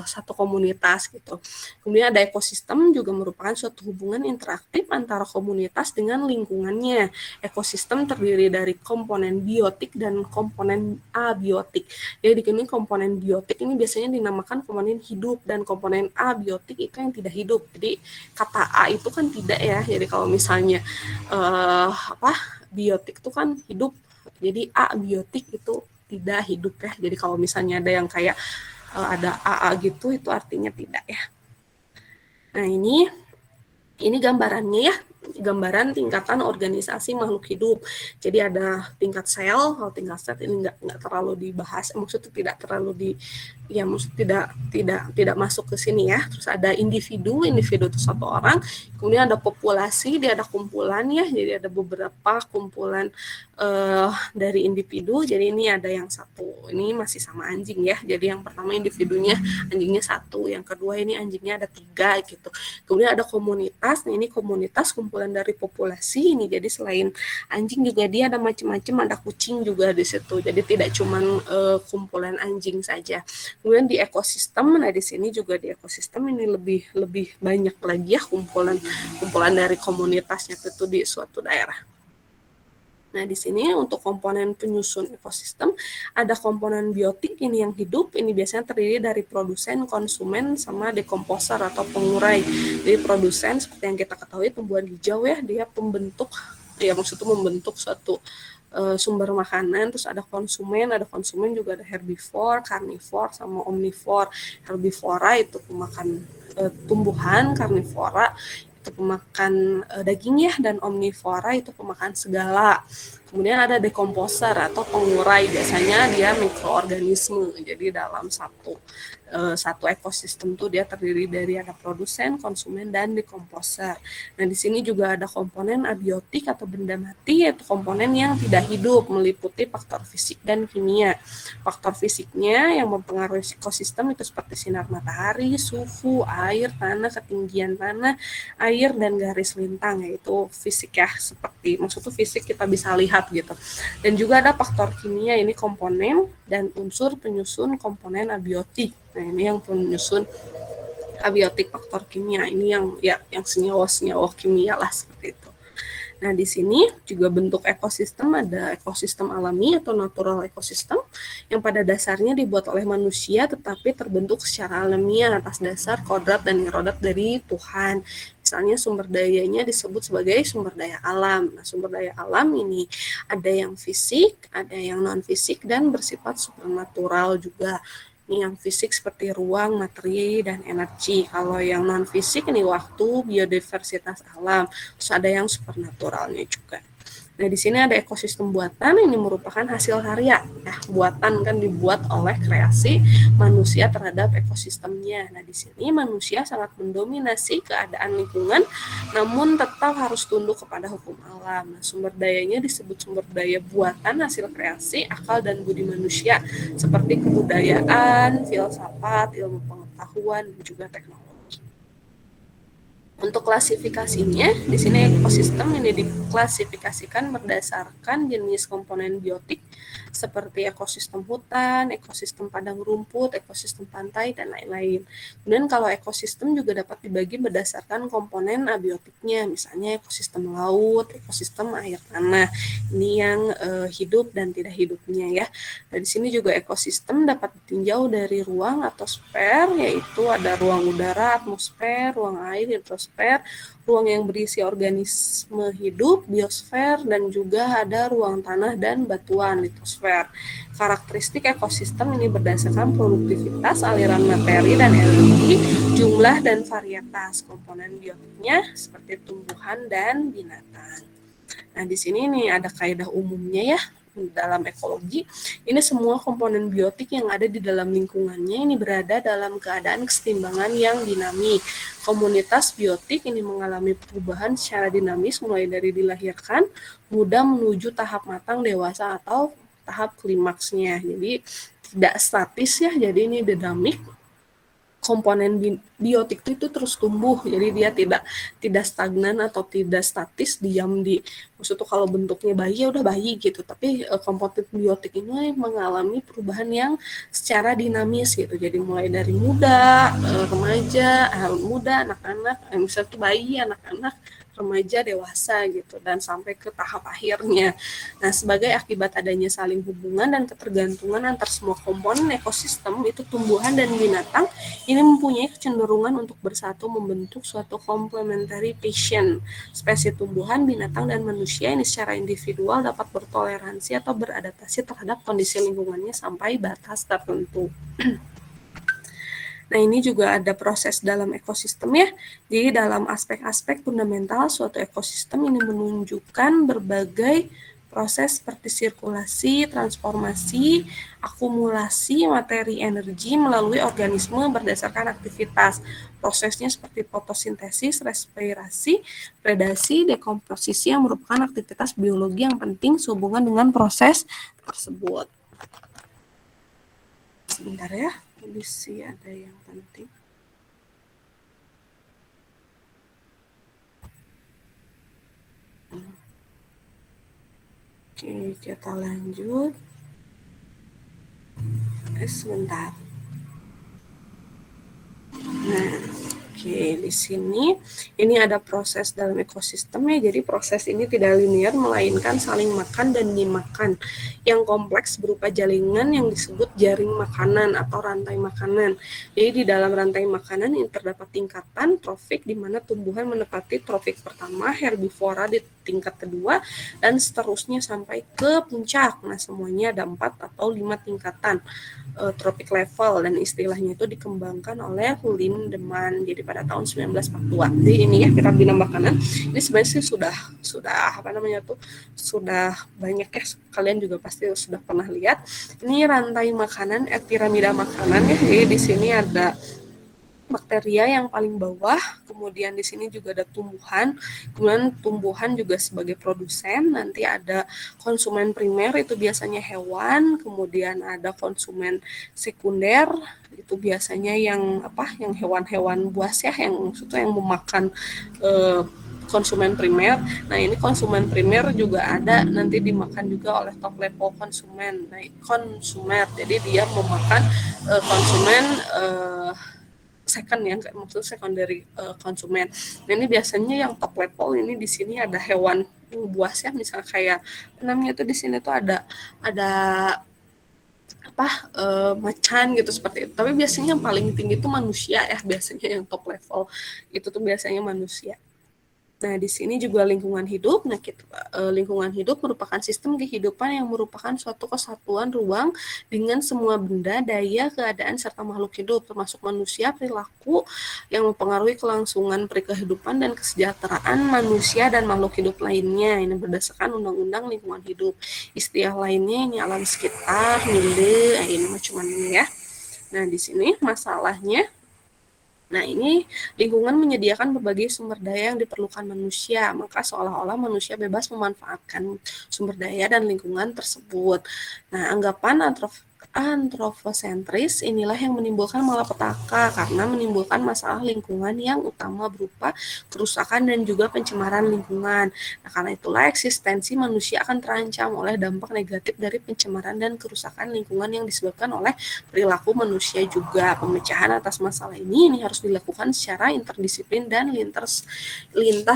satu komunitas gitu. Kemudian ada ekosistem juga merupakan suatu hubungan interaktif antara komunitas dengan lingkungannya. Ekosistem terdiri dari komponen biotik dan komponen abiotik. Jadi di sini komponen biotik ini biasanya dinamakan komponen hidup dan komponen abiotik itu yang tidak hidup. Jadi kata A itu kan tidak ya. Jadi kalau misalnya biotik itu kan hidup. Jadi abiotik itu tidak hidup ya. Jadi kalau misalnya ada yang kayak ada AA gitu, itu artinya tidak ya. Nah ini gambarannya ya, gambaran tingkatan organisasi makhluk hidup. Jadi ada tingkat sel, kalau tingkat sel ini nggak terlalu dibahas, maksudnya tidak terlalu tidak masuk ke sini ya. Terus ada individu itu satu orang, kemudian ada populasi, dia ada kumpulan ya, jadi ada beberapa kumpulan dari individu. Jadi ini ada yang satu, ini masih sama anjing ya. Jadi yang pertama individunya anjingnya satu, yang kedua ini anjingnya ada 3 gitu. Kemudian ada komunitas. Nah ini komunitas kumpulan dari populasi ini. Jadi selain anjing juga dia ada macam-macam, ada kucing juga di situ. Jadi tidak cuma kumpulan anjing saja. Kemudian di ekosistem, nah di sini juga di ekosistem ini lebih banyak lagi ya kumpulan dari komunitasnya itu di suatu daerah. Nah, di sini untuk komponen penyusun ekosistem, ada komponen biotik ini yang hidup, ini biasanya terdiri dari produsen, konsumen, sama dekomposer atau pengurai. Jadi produsen, seperti yang kita ketahui, tumbuhan hijau ya, dia pembentuk, ya maksudnya membentuk suatu sumber makanan. Terus ada konsumen juga ada herbivore, carnivore, sama omnivore. Herbivora itu pemakan tumbuhan, karnivora itu pemakan daging ya, dan omnivora itu pemakan segala. Kemudian ada dekomposer atau pengurai, biasanya dia mikroorganisme. Jadi dalam satu ekosistem tuh dia terdiri dari ada produsen, konsumen, dan dekomposer. Nah di sini juga ada komponen abiotik atau benda mati, yaitu komponen yang tidak hidup, meliputi faktor fisik dan kimia. Faktor fisiknya yang mempengaruhi ekosistem itu seperti sinar matahari, suhu, air, tanah, ketinggian tanah, air, dan garis lintang, yaitu fisik ya, seperti maksudnya fisik kita bisa lihat gitu. Dan juga ada faktor kimia, ini komponen dan unsur penyusun komponen abiotik. Nah ini yang penyusun abiotik, faktor kimia, ini yang senyawa kimia lah seperti itu. Nah, di sini juga bentuk ekosistem, ada ekosistem alami atau natural ekosistem yang pada dasarnya dibuat oleh manusia tetapi terbentuk secara alamiah atas dasar kodrat dan irodat dari Tuhan. Misalnya sumber dayanya disebut sebagai sumber daya alam. Nah, sumber daya alam ini ada yang fisik, ada yang non-fisik, dan bersifat supernatural juga. Ini yang fisik seperti ruang, materi, dan energi. Kalau yang non-fisik ini waktu, biodiversitas alam. Terus ada yang supernaturalnya juga. Nah, di sini ada ekosistem buatan, ini merupakan hasil karya. Nah, buatan kan dibuat oleh kreasi manusia terhadap ekosistemnya. Nah, di sini manusia sangat mendominasi keadaan lingkungan, namun tetap harus tunduk kepada hukum alam. Nah, sumber dayanya disebut sumber daya buatan hasil kreasi, akal, dan budi manusia, seperti kebudayaan, filsafat, ilmu pengetahuan, dan juga teknologi. Untuk klasifikasinya, di sini ekosistem ini diklasifikasikan berdasarkan jenis komponen biotik seperti ekosistem hutan, ekosistem padang rumput, ekosistem pantai, dan lain-lain. Kemudian kalau ekosistem juga dapat dibagi berdasarkan komponen abiotiknya, misalnya ekosistem laut, ekosistem air tanah. Ini yang hidup dan tidak hidupnya ya. Nah, di sini juga ekosistem dapat ditinjau dari ruang atau sfer, yaitu ada ruang udara, atmosfer, ruang air, hidrosfer, ruang yang berisi organisme hidup, biosfer, dan juga ada ruang tanah dan batuan. litosfer. Karakteristik ekosistem ini berdasarkan produktivitas, aliran materi dan energi, jumlah dan varietas komponen biotiknya seperti tumbuhan dan binatang. Nah, di sini nih ada kaidah umumnya ya dalam ekologi. Ini semua komponen biotik yang ada di dalam lingkungannya ini berada dalam keadaan kesetimbangan yang dinamik. Komunitas biotik ini mengalami perubahan secara dinamis mulai dari dilahirkan, muda menuju tahap matang, dewasa atau tahap klimaksnya. Jadi tidak statis ya, jadi ini dinamik. Komponen biotik itu terus tumbuh, jadi dia tidak stagnan atau tidak statis diam di, maksudnya kalau bentuknya bayi ya udah bayi gitu, tapi komponen biotik ini mengalami perubahan yang secara dinamis gitu, jadi mulai dari muda, remaja, muda, anak-anak, misalnya bayi, anak-anak, remaja, dewasa gitu, dan sampai ke tahap akhirnya. Nah, sebagai akibat adanya saling hubungan dan ketergantungan antar semua komponen ekosistem itu tumbuhan dan binatang ini mempunyai kecenderungan untuk bersatu membentuk suatu complementary patient. Spesies tumbuhan, binatang, dan manusia ini secara individual dapat bertoleransi atau beradaptasi terhadap kondisi lingkungannya sampai batas tertentu. Nah, ini juga ada proses dalam ekosistem ya. Jadi dalam aspek-aspek fundamental suatu ekosistem ini menunjukkan berbagai proses seperti sirkulasi, transformasi, akumulasi materi energi melalui organisme berdasarkan aktivitas. Prosesnya seperti fotosintesis, respirasi, predasi, dekomposisi yang merupakan aktivitas biologi yang penting sehubungan dengan proses tersebut. Sebentar ya. Kondisi ada yang penting. Oke, kita lanjut. Sebentar. Nah, oke, di sini ini ada proses dalam ekosistem ya. Jadi proses ini tidak linear melainkan saling makan dan dimakan yang kompleks berupa jaringan yang disebut jaring makanan atau rantai makanan. Jadi di dalam rantai makanan ini terdapat tingkatan trofik di mana tumbuhan menepati trofik pertama, herbivora di tingkat kedua, dan seterusnya sampai ke puncak. Nah, semuanya ada 4 atau 5 tingkatan tropik level, dan istilahnya itu dikembangkan oleh Lindemann jadi pada tahun 1942. Jadi ini ya piramida makanan ini sebenarnya sih sudah apa namanya tuh sudah banyak ya, kalian juga pasti sudah pernah lihat. Ini rantai makanan, piramida makanan ya. Jadi di sini ada bakteria yang paling bawah, kemudian di sini juga ada tumbuhan, kemudian tumbuhan juga sebagai produsen, nanti ada konsumen primer itu biasanya hewan, kemudian ada konsumen sekunder itu biasanya yang yang hewan-hewan buas ya, yang maksudnya yang memakan konsumen primer. Nah, ini konsumen primer juga ada nanti dimakan juga oleh top level konsumen. Nah, konsumer, jadi dia memakan konsumen second ya, maksud secondary konsumen. Nah, ini biasanya yang top level ini di sini ada hewan buas ya, misalnya kayak namanya tuh di sini tuh ada macan gitu seperti itu. Tapi biasanya yang paling tinggi itu manusia ya, biasanya yang top level itu tuh biasanya manusia. Nah, di sini juga lingkungan hidup. Nah, lingkungan hidup merupakan sistem kehidupan yang merupakan suatu kesatuan ruang dengan semua benda, daya, keadaan, serta makhluk hidup, termasuk manusia, perilaku yang mempengaruhi kelangsungan perikehidupan dan kesejahteraan manusia dan makhluk hidup lainnya. Ini berdasarkan Undang-Undang Lingkungan Hidup. Istilah lainnya ini alam sekitar, milde, ini cuma ini ya. Nah, di sini masalahnya, nah, ini lingkungan menyediakan berbagai sumber daya yang diperlukan manusia, maka seolah-olah manusia bebas memanfaatkan sumber daya dan lingkungan tersebut. Nah, anggapan antropocentris inilah yang menimbulkan malapetaka karena menimbulkan masalah lingkungan yang utama berupa kerusakan dan juga pencemaran lingkungan. Nah, karena itulah eksistensi manusia akan terancam oleh dampak negatif dari pencemaran dan kerusakan lingkungan yang disebabkan oleh perilaku manusia juga. Pemecahan atas masalah ini harus dilakukan secara interdisiplin dan lintas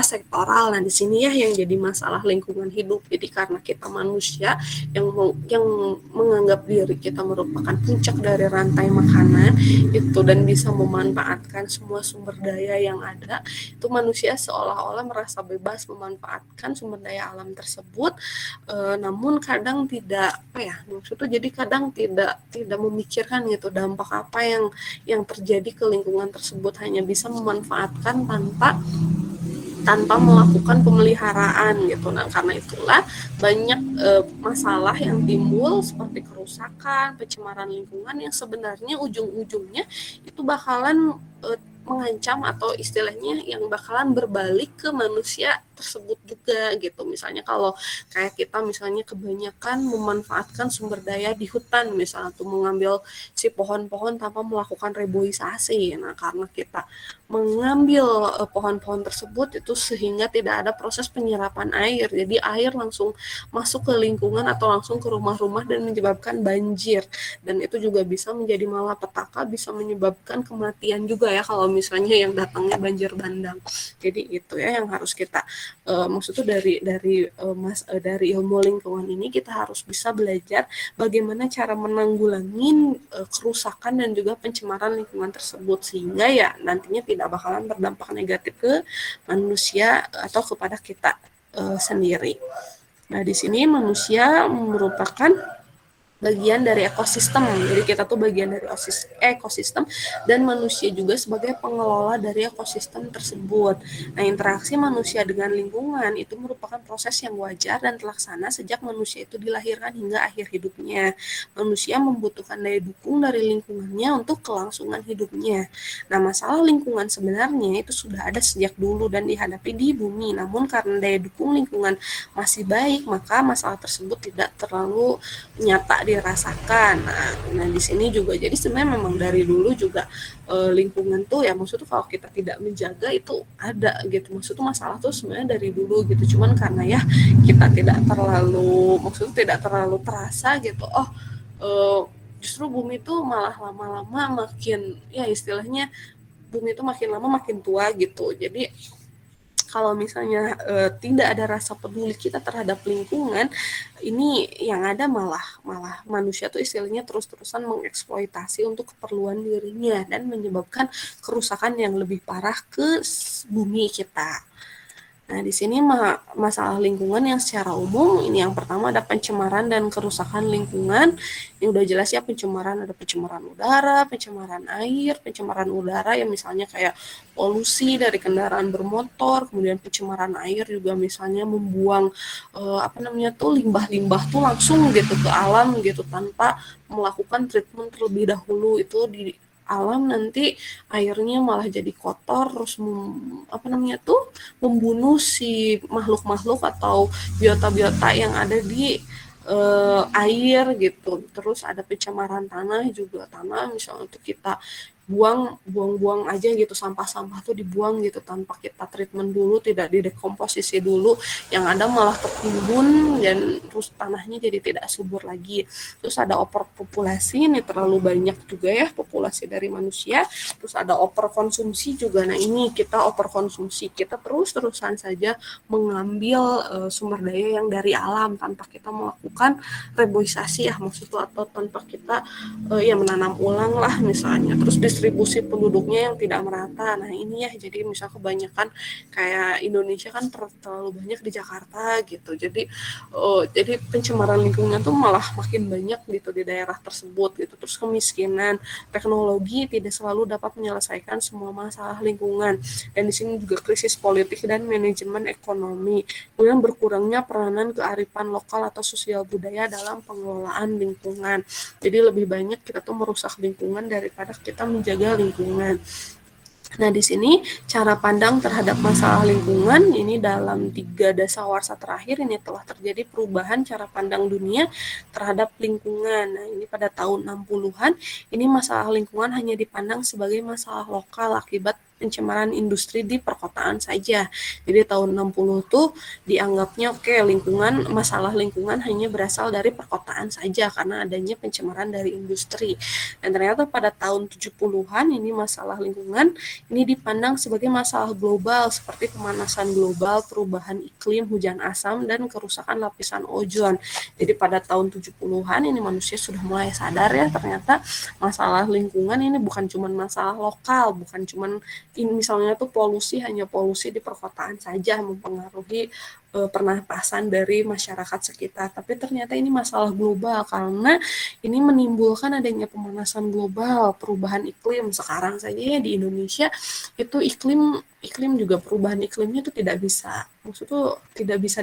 sektoral. Nah, di sini ya yang jadi masalah lingkungan hidup. Jadi karena kita manusia yang menganggap diri kita kita merupakan puncak dari rantai makanan itu dan bisa memanfaatkan semua sumber daya yang ada, itu manusia seolah-olah merasa bebas memanfaatkan sumber daya alam tersebut, namun kadang tidak maksudnya jadi kadang tidak memikirkan gitu dampak apa yang terjadi ke lingkungan tersebut, hanya bisa memanfaatkan tanpa melakukan pemeliharaan gitu. Nah, karena itulah banyak masalah yang timbul seperti kerusakan, pencemaran lingkungan yang sebenarnya ujung-ujungnya itu bakalan mengancam atau istilahnya yang bakalan berbalik ke manusia tersebut juga gitu. Misalnya kalau kayak kita misalnya kebanyakan memanfaatkan sumber daya di hutan, misalnya tuh mengambil si pohon-pohon tanpa melakukan reboisasi. Nah, karena kita mengambil pohon-pohon tersebut itu sehingga tidak ada proses penyerapan air. Jadi air langsung masuk ke lingkungan atau langsung ke rumah-rumah dan menyebabkan banjir. Dan itu juga bisa menjadi malapetaka, bisa menyebabkan kematian juga ya kalau misalnya yang datangnya banjir bandang. Jadi itu ya yang harus kita maksudnya dari ilmu lingkungan ini kita harus bisa belajar bagaimana cara menanggulangi kerusakan dan juga pencemaran lingkungan tersebut sehingga ya nantinya tidak bakalan berdampak negatif ke manusia atau kepada kita sendiri. Nah, di sini manusia merupakan bagian dari ekosistem. Jadi kita tuh bagian dari ekosistem dan manusia juga sebagai pengelola dari ekosistem tersebut. Nah, interaksi manusia dengan lingkungan itu merupakan proses yang wajar dan terlaksana sejak manusia itu dilahirkan hingga akhir hidupnya. Manusia membutuhkan daya dukung dari lingkungannya untuk kelangsungan hidupnya. Nah, masalah lingkungan sebenarnya itu sudah ada sejak dulu dan dihadapi di bumi. Namun karena daya dukung lingkungan masih baik, maka masalah tersebut tidak terlalu nyata dirasakan. Nah di sini juga jadi sebenarnya memang dari dulu juga lingkungan tuh ya maksudnya kalau kita tidak menjaga itu ada gitu. Maksudnya masalah tuh sebenarnya dari dulu gitu. Cuman karena ya kita tidak terlalu terasa gitu. Justru bumi tuh malah lama-lama makin ya istilahnya bumi itu makin lama makin tua gitu. Jadi kalau misalnya tidak ada rasa peduli kita terhadap lingkungan, ini yang ada malah manusia tuh istilahnya terus-terusan mengeksploitasi untuk keperluan dirinya dan menyebabkan kerusakan yang lebih parah ke bumi kita. Nah, di sini masalah lingkungan yang secara umum, ini yang pertama ada pencemaran dan kerusakan lingkungan. Ini udah jelas ya pencemaran, ada pencemaran udara, pencemaran air, pencemaran udara yang misalnya kayak polusi dari kendaraan bermotor, kemudian pencemaran air juga misalnya membuang limbah-limbah tuh langsung gitu ke alam gitu tanpa melakukan treatment terlebih dahulu, itu di alam nanti airnya malah jadi kotor terus membunuh si makhluk-makhluk atau biota-biota yang ada di air gitu. Terus ada pencemaran tanah juga, tanah misalnya untuk kita buang-buang aja gitu, sampah-sampah tuh dibuang gitu tanpa kita treatment dulu, tidak didekomposisi dulu, yang ada malah tertimbun dan terus tanahnya jadi tidak subur lagi. Terus ada overpopulasi, ini terlalu banyak juga ya populasi dari manusia. Terus ada overkonsumsi juga. Nah, ini kita overkonsumsi, kita terus-terusan saja mengambil sumber daya yang dari alam tanpa kita melakukan reboisasi ya maksudnya, atau tanpa kita menanam ulang lah misalnya. Terus distribusi penduduknya yang tidak merata. Nah, ini ya jadi misal kebanyakan kayak Indonesia kan terlalu banyak di Jakarta gitu. Jadi pencemaran lingkungan tuh malah makin banyak gitu di daerah tersebut gitu. Terus kemiskinan, teknologi tidak selalu dapat menyelesaikan semua masalah lingkungan. Dan di sini juga krisis politik dan manajemen ekonomi. Kemudian berkurangnya peranan kearifan lokal atau sosial budaya dalam pengelolaan lingkungan. Jadi lebih banyak kita tuh merusak lingkungan daripada kita menjaga lingkungan. Nah, di sini cara pandang terhadap masalah lingkungan ini dalam 3 dasawarsa terakhir ini telah terjadi perubahan cara pandang dunia terhadap lingkungan. Nah, ini pada tahun 60-an ini masalah lingkungan hanya dipandang sebagai masalah lokal akibat pencemaran industri di perkotaan saja. Jadi tahun 60 tuh dianggapnya lingkungan, masalah lingkungan hanya berasal dari perkotaan saja karena adanya pencemaran dari industri. Dan ternyata pada tahun 70-an ini masalah lingkungan ini dipandang sebagai masalah global seperti pemanasan global, perubahan iklim, hujan asam, dan kerusakan lapisan ozon. Jadi pada tahun 70-an ini manusia sudah mulai sadar ya ternyata masalah lingkungan ini bukan cuma masalah lokal, bukan cuma ini misalnya tuh hanya polusi di perkotaan saja mempengaruhi pernapasan dari masyarakat sekitar, tapi ternyata ini masalah global karena ini menimbulkan adanya pemanasan global, perubahan iklim. Sekarang saja ya di Indonesia itu iklim juga perubahan iklimnya itu tidak bisa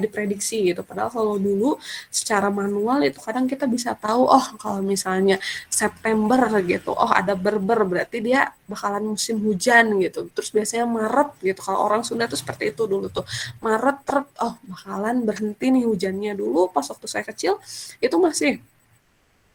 diprediksi gitu. Padahal kalau dulu secara manual itu kadang kita bisa tahu kalau misalnya September gitu, ada berber berarti dia bakalan musim hujan gitu. Terus biasanya Maret gitu, kalau orang Sunda tuh seperti itu dulu tuh. Maret bakalan berhenti nih hujannya. Dulu pas waktu saya kecil itu masih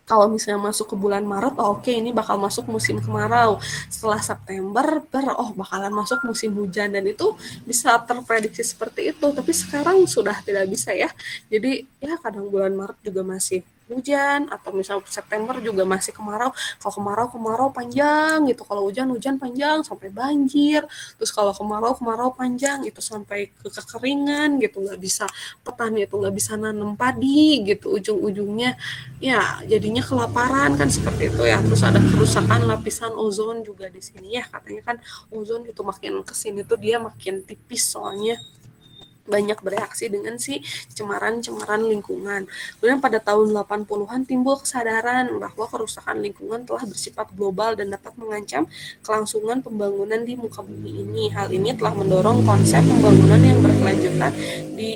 kalau misalnya masuk ke bulan Maret, oke, ini bakal masuk musim kemarau. Setelah September, bakalan masuk musim hujan. Dan itu bisa terprediksi seperti itu. Tapi sekarang sudah tidak bisa ya. Jadi ya kadang bulan Maret juga masih hujan, atau misalnya September juga masih kemarau. Kalau kemarau panjang gitu. Kalau hujan panjang sampai banjir. Terus kalau kemarau panjang itu sampai ke kekeringan gitu. Petani itu nggak bisa nanam padi gitu. Ujung-ujungnya ya jadinya kelaparan kan seperti itu ya. Terus ada kerusakan lapisan ozon juga di sini ya, katanya kan ozon itu makin kesini tuh dia makin tipis soalnya banyak bereaksi dengan si cemaran lingkungan. Kemudian pada tahun 80-an timbul kesadaran bahwa kerusakan lingkungan telah bersifat global dan dapat mengancam kelangsungan pembangunan di muka bumi ini. Hal ini telah mendorong konsep pembangunan yang berkelanjutan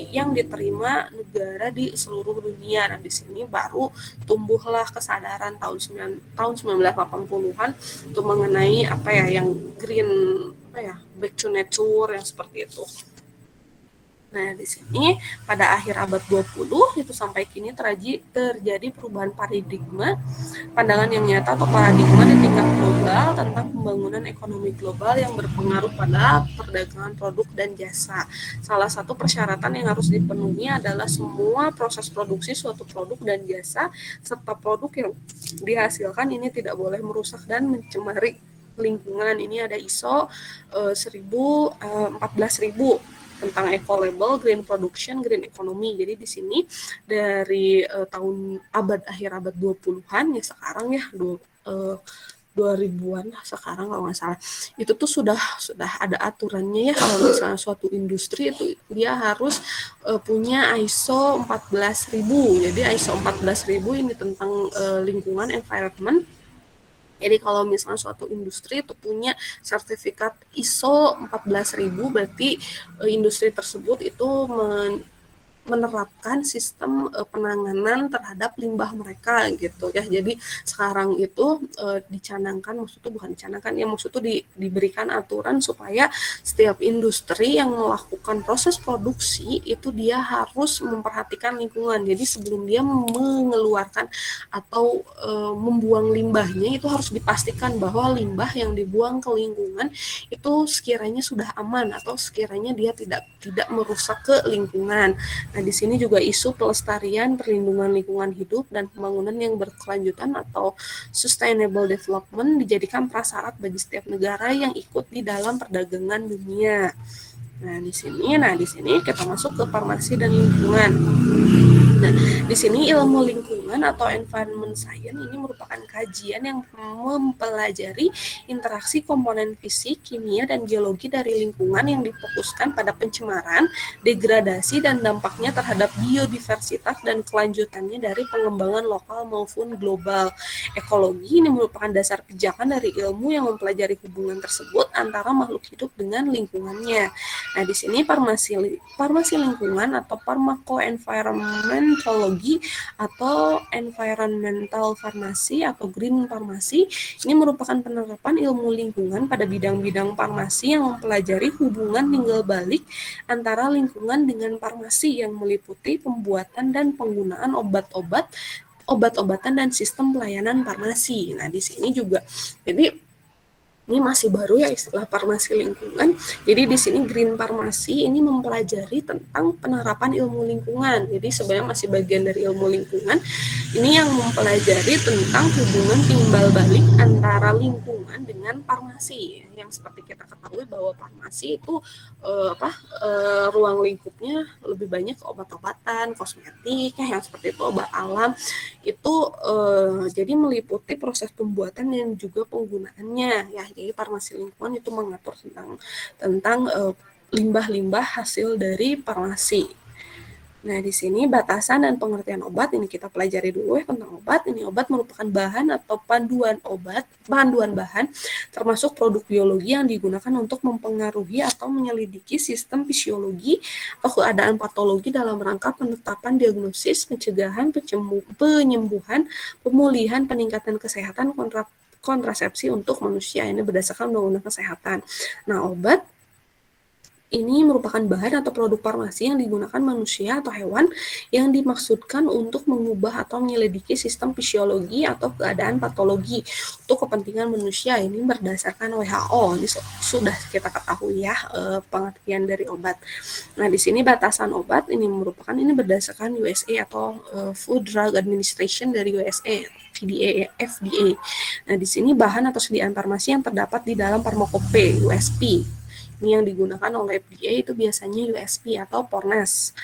yang diterima negara di seluruh dunia. Dan di sini baru tumbuhlah kesadaran tahun 1980-an untuk mengenai yang green back to nature yang seperti itu. Nah, di sini pada akhir abad 20 itu sampai kini terjadi perubahan paradigma, pandangan yang nyata atau paradigma di tingkat global tentang pembangunan ekonomi global yang berpengaruh pada perdagangan produk dan jasa. Salah satu persyaratan yang harus dipenuhi adalah semua proses produksi suatu produk dan jasa serta produk yang dihasilkan ini tidak boleh merusak dan mencemari lingkungan. Ini ada ISO 14000 tentang eco-label, green production, green economy. Jadi di sini dari akhir abad 20-an ya sekarang ya 2000-an sekarang kalau nggak salah. Itu tuh sudah ada aturannya ya kalau misalnya suatu industri itu dia harus punya ISO 14000. Jadi ISO 14000 ini tentang lingkungan environment. Jadi kalau misalnya suatu industri itu punya sertifikat ISO 14000 berarti industri tersebut itu menerapkan sistem penanganan terhadap limbah mereka gitu ya. Jadi sekarang itu diberikan aturan supaya setiap industri yang melakukan proses produksi itu dia harus memperhatikan lingkungan. Jadi sebelum dia mengeluarkan atau membuang limbahnya itu harus dipastikan bahwa limbah yang dibuang ke lingkungan itu sekiranya sudah aman atau sekiranya dia tidak merusak ke lingkungan. Nah, di sini juga isu pelestarian, perlindungan lingkungan hidup, dan pembangunan yang berkelanjutan atau sustainable development dijadikan prasyarat bagi setiap negara yang ikut di dalam perdagangan dunia. Nah, di sini kita masuk ke farmasi dan lingkungan. Nah, di sini ilmu lingkungan atau environment science ini merupakan kajian yang mempelajari interaksi komponen fisik, kimia, dan geologi dari lingkungan yang difokuskan pada pencemaran, degradasi, dan dampaknya terhadap biodiversitas dan kelanjutannya dari pengembangan lokal maupun global. Ekologi ini merupakan dasar pijakan dari ilmu yang mempelajari hubungan tersebut antara makhluk hidup dengan lingkungannya. Nah, di sini farmasi lingkungan atau farmaco-environmentologi atau environmental farmasi atau green farmasi ini merupakan penerapan ilmu lingkungan pada bidang-bidang farmasi yang mempelajari hubungan timbal balik antara lingkungan dengan farmasi yang meliputi pembuatan dan penggunaan obat-obatan dan sistem pelayanan farmasi. Nah, di sini juga jadi Ini masih baru ya istilah farmasi lingkungan. Jadi di sini green farmasi ini mempelajari tentang penerapan ilmu lingkungan. Jadi sebenarnya masih bagian dari ilmu lingkungan. Ini yang mempelajari tentang hubungan timbal balik antara lingkungan dengan farmasi. Yang seperti kita ketahui bahwa farmasi itu ruang lingkupnya lebih banyak ke obat-obatan, kosmetik, yang seperti itu, obat alam. Itu jadi meliputi proses pembuatan dan juga penggunaannya ya. Jadi farmasi lingkungan itu mengatur tentang limbah-limbah hasil dari farmasi. Nah, di sini batasan dan pengertian obat ini kita pelajari dulu ya tentang obat. Ini obat merupakan bahan atau panduan bahan termasuk produk biologi yang digunakan untuk mempengaruhi atau menyelidiki sistem fisiologi atau keadaan patologi dalam rangka penetapan diagnosis, pencegahan, penyembuhan, pemulihan, peningkatan kesehatan, kontrasepsi untuk manusia. Ini berdasarkan undang-undang kesehatan. Nah, obat ini merupakan bahan atau produk farmasi yang digunakan manusia atau hewan yang dimaksudkan untuk mengubah atau menyelidiki sistem fisiologi atau keadaan patologi untuk kepentingan manusia. Ini berdasarkan WHO. Ini sudah kita ketahui ya pengertian dari obat. Nah, di sini batasan obat ini berdasarkan USA atau Food Drug Administration dari USA. FDA. Nah, di sini bahan atau sediaan farmasi yang terdapat di dalam farmakope USP. Ini yang digunakan oleh FDA itu biasanya USP atau PORNAS,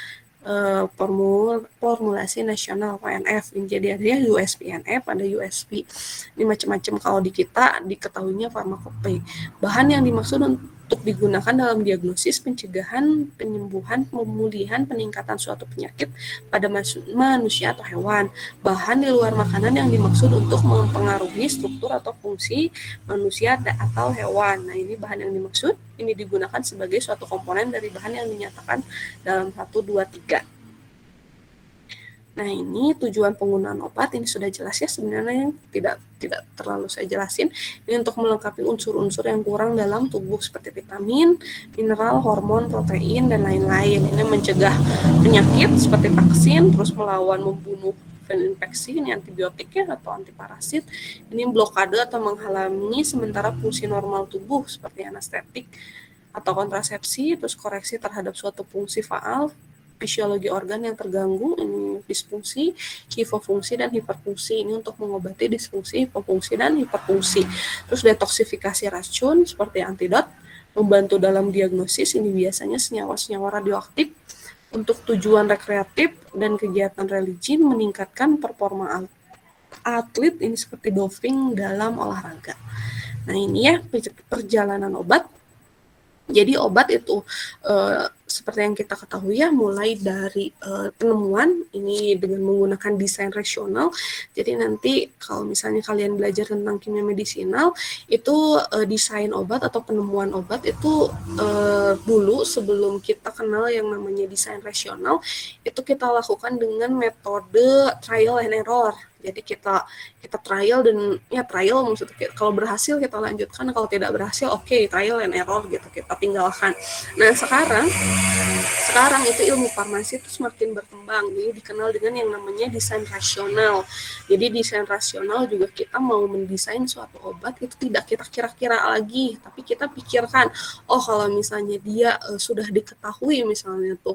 formulasi nasional PNF. Jadi ada USPNF, ada USP. Ini macam-macam kalau di kita diketahuinya farmakope. Bahan yang dimaksud untuk digunakan dalam diagnosis, pencegahan, penyembuhan, pemulihan, peningkatan suatu penyakit pada manusia atau hewan. Bahan di luar makanan yang dimaksud untuk mempengaruhi struktur atau fungsi manusia atau hewan. Nah, ini bahan yang dimaksud, ini digunakan sebagai suatu komponen dari bahan yang dinyatakan dalam 1, 2, 3. Nah, ini tujuan penggunaan obat ini sudah jelas ya, sebenarnya tidak terlalu saya jelasin. Ini untuk melengkapi unsur-unsur yang kurang dalam tubuh seperti vitamin, mineral, hormon, protein, dan lain-lain. Ini mencegah penyakit seperti vaksin, terus melawan, membunuh infeksi, ini antibiotik ya atau antiparasit. Ini blokade atau menghalangi sementara fungsi normal tubuh seperti anestetik atau kontrasepsi, terus koreksi terhadap suatu fungsi faal, fisiologi organ yang terganggu, ini disfungsi, hipofungsi, dan hiperfungsi. Ini untuk mengobati disfungsi, hipofungsi, dan hiperfungsi. Terus detoksifikasi racun seperti antidot, membantu dalam diagnosis, ini biasanya senyawa-senyawa radioaktif untuk tujuan rekreatif dan kegiatan religi, meningkatkan performa atlet, ini seperti doping dalam olahraga. Nah, ini ya perjalanan obat. Jadi obat itu seperti yang kita ketahui ya, mulai dari penemuan ini dengan menggunakan desain rasional. Jadi nanti kalau misalnya kalian belajar tentang kimia medisinal, itu desain obat atau penemuan obat itu dulu sebelum kita kenal yang namanya desain rasional, itu kita lakukan dengan metode trial and error. Jadi kita trial dan ya trial maksudnya kalau berhasil kita lanjutkan, kalau tidak berhasil trial and error gitu, kita tinggalkan. Nah, sekarang itu ilmu farmasi itu semakin berkembang, jadi dikenal dengan yang namanya desain rasional. Jadi desain rasional juga kita mau mendesain suatu obat itu tidak kita kira-kira lagi, tapi kita pikirkan, kalau misalnya dia sudah diketahui misalnya tuh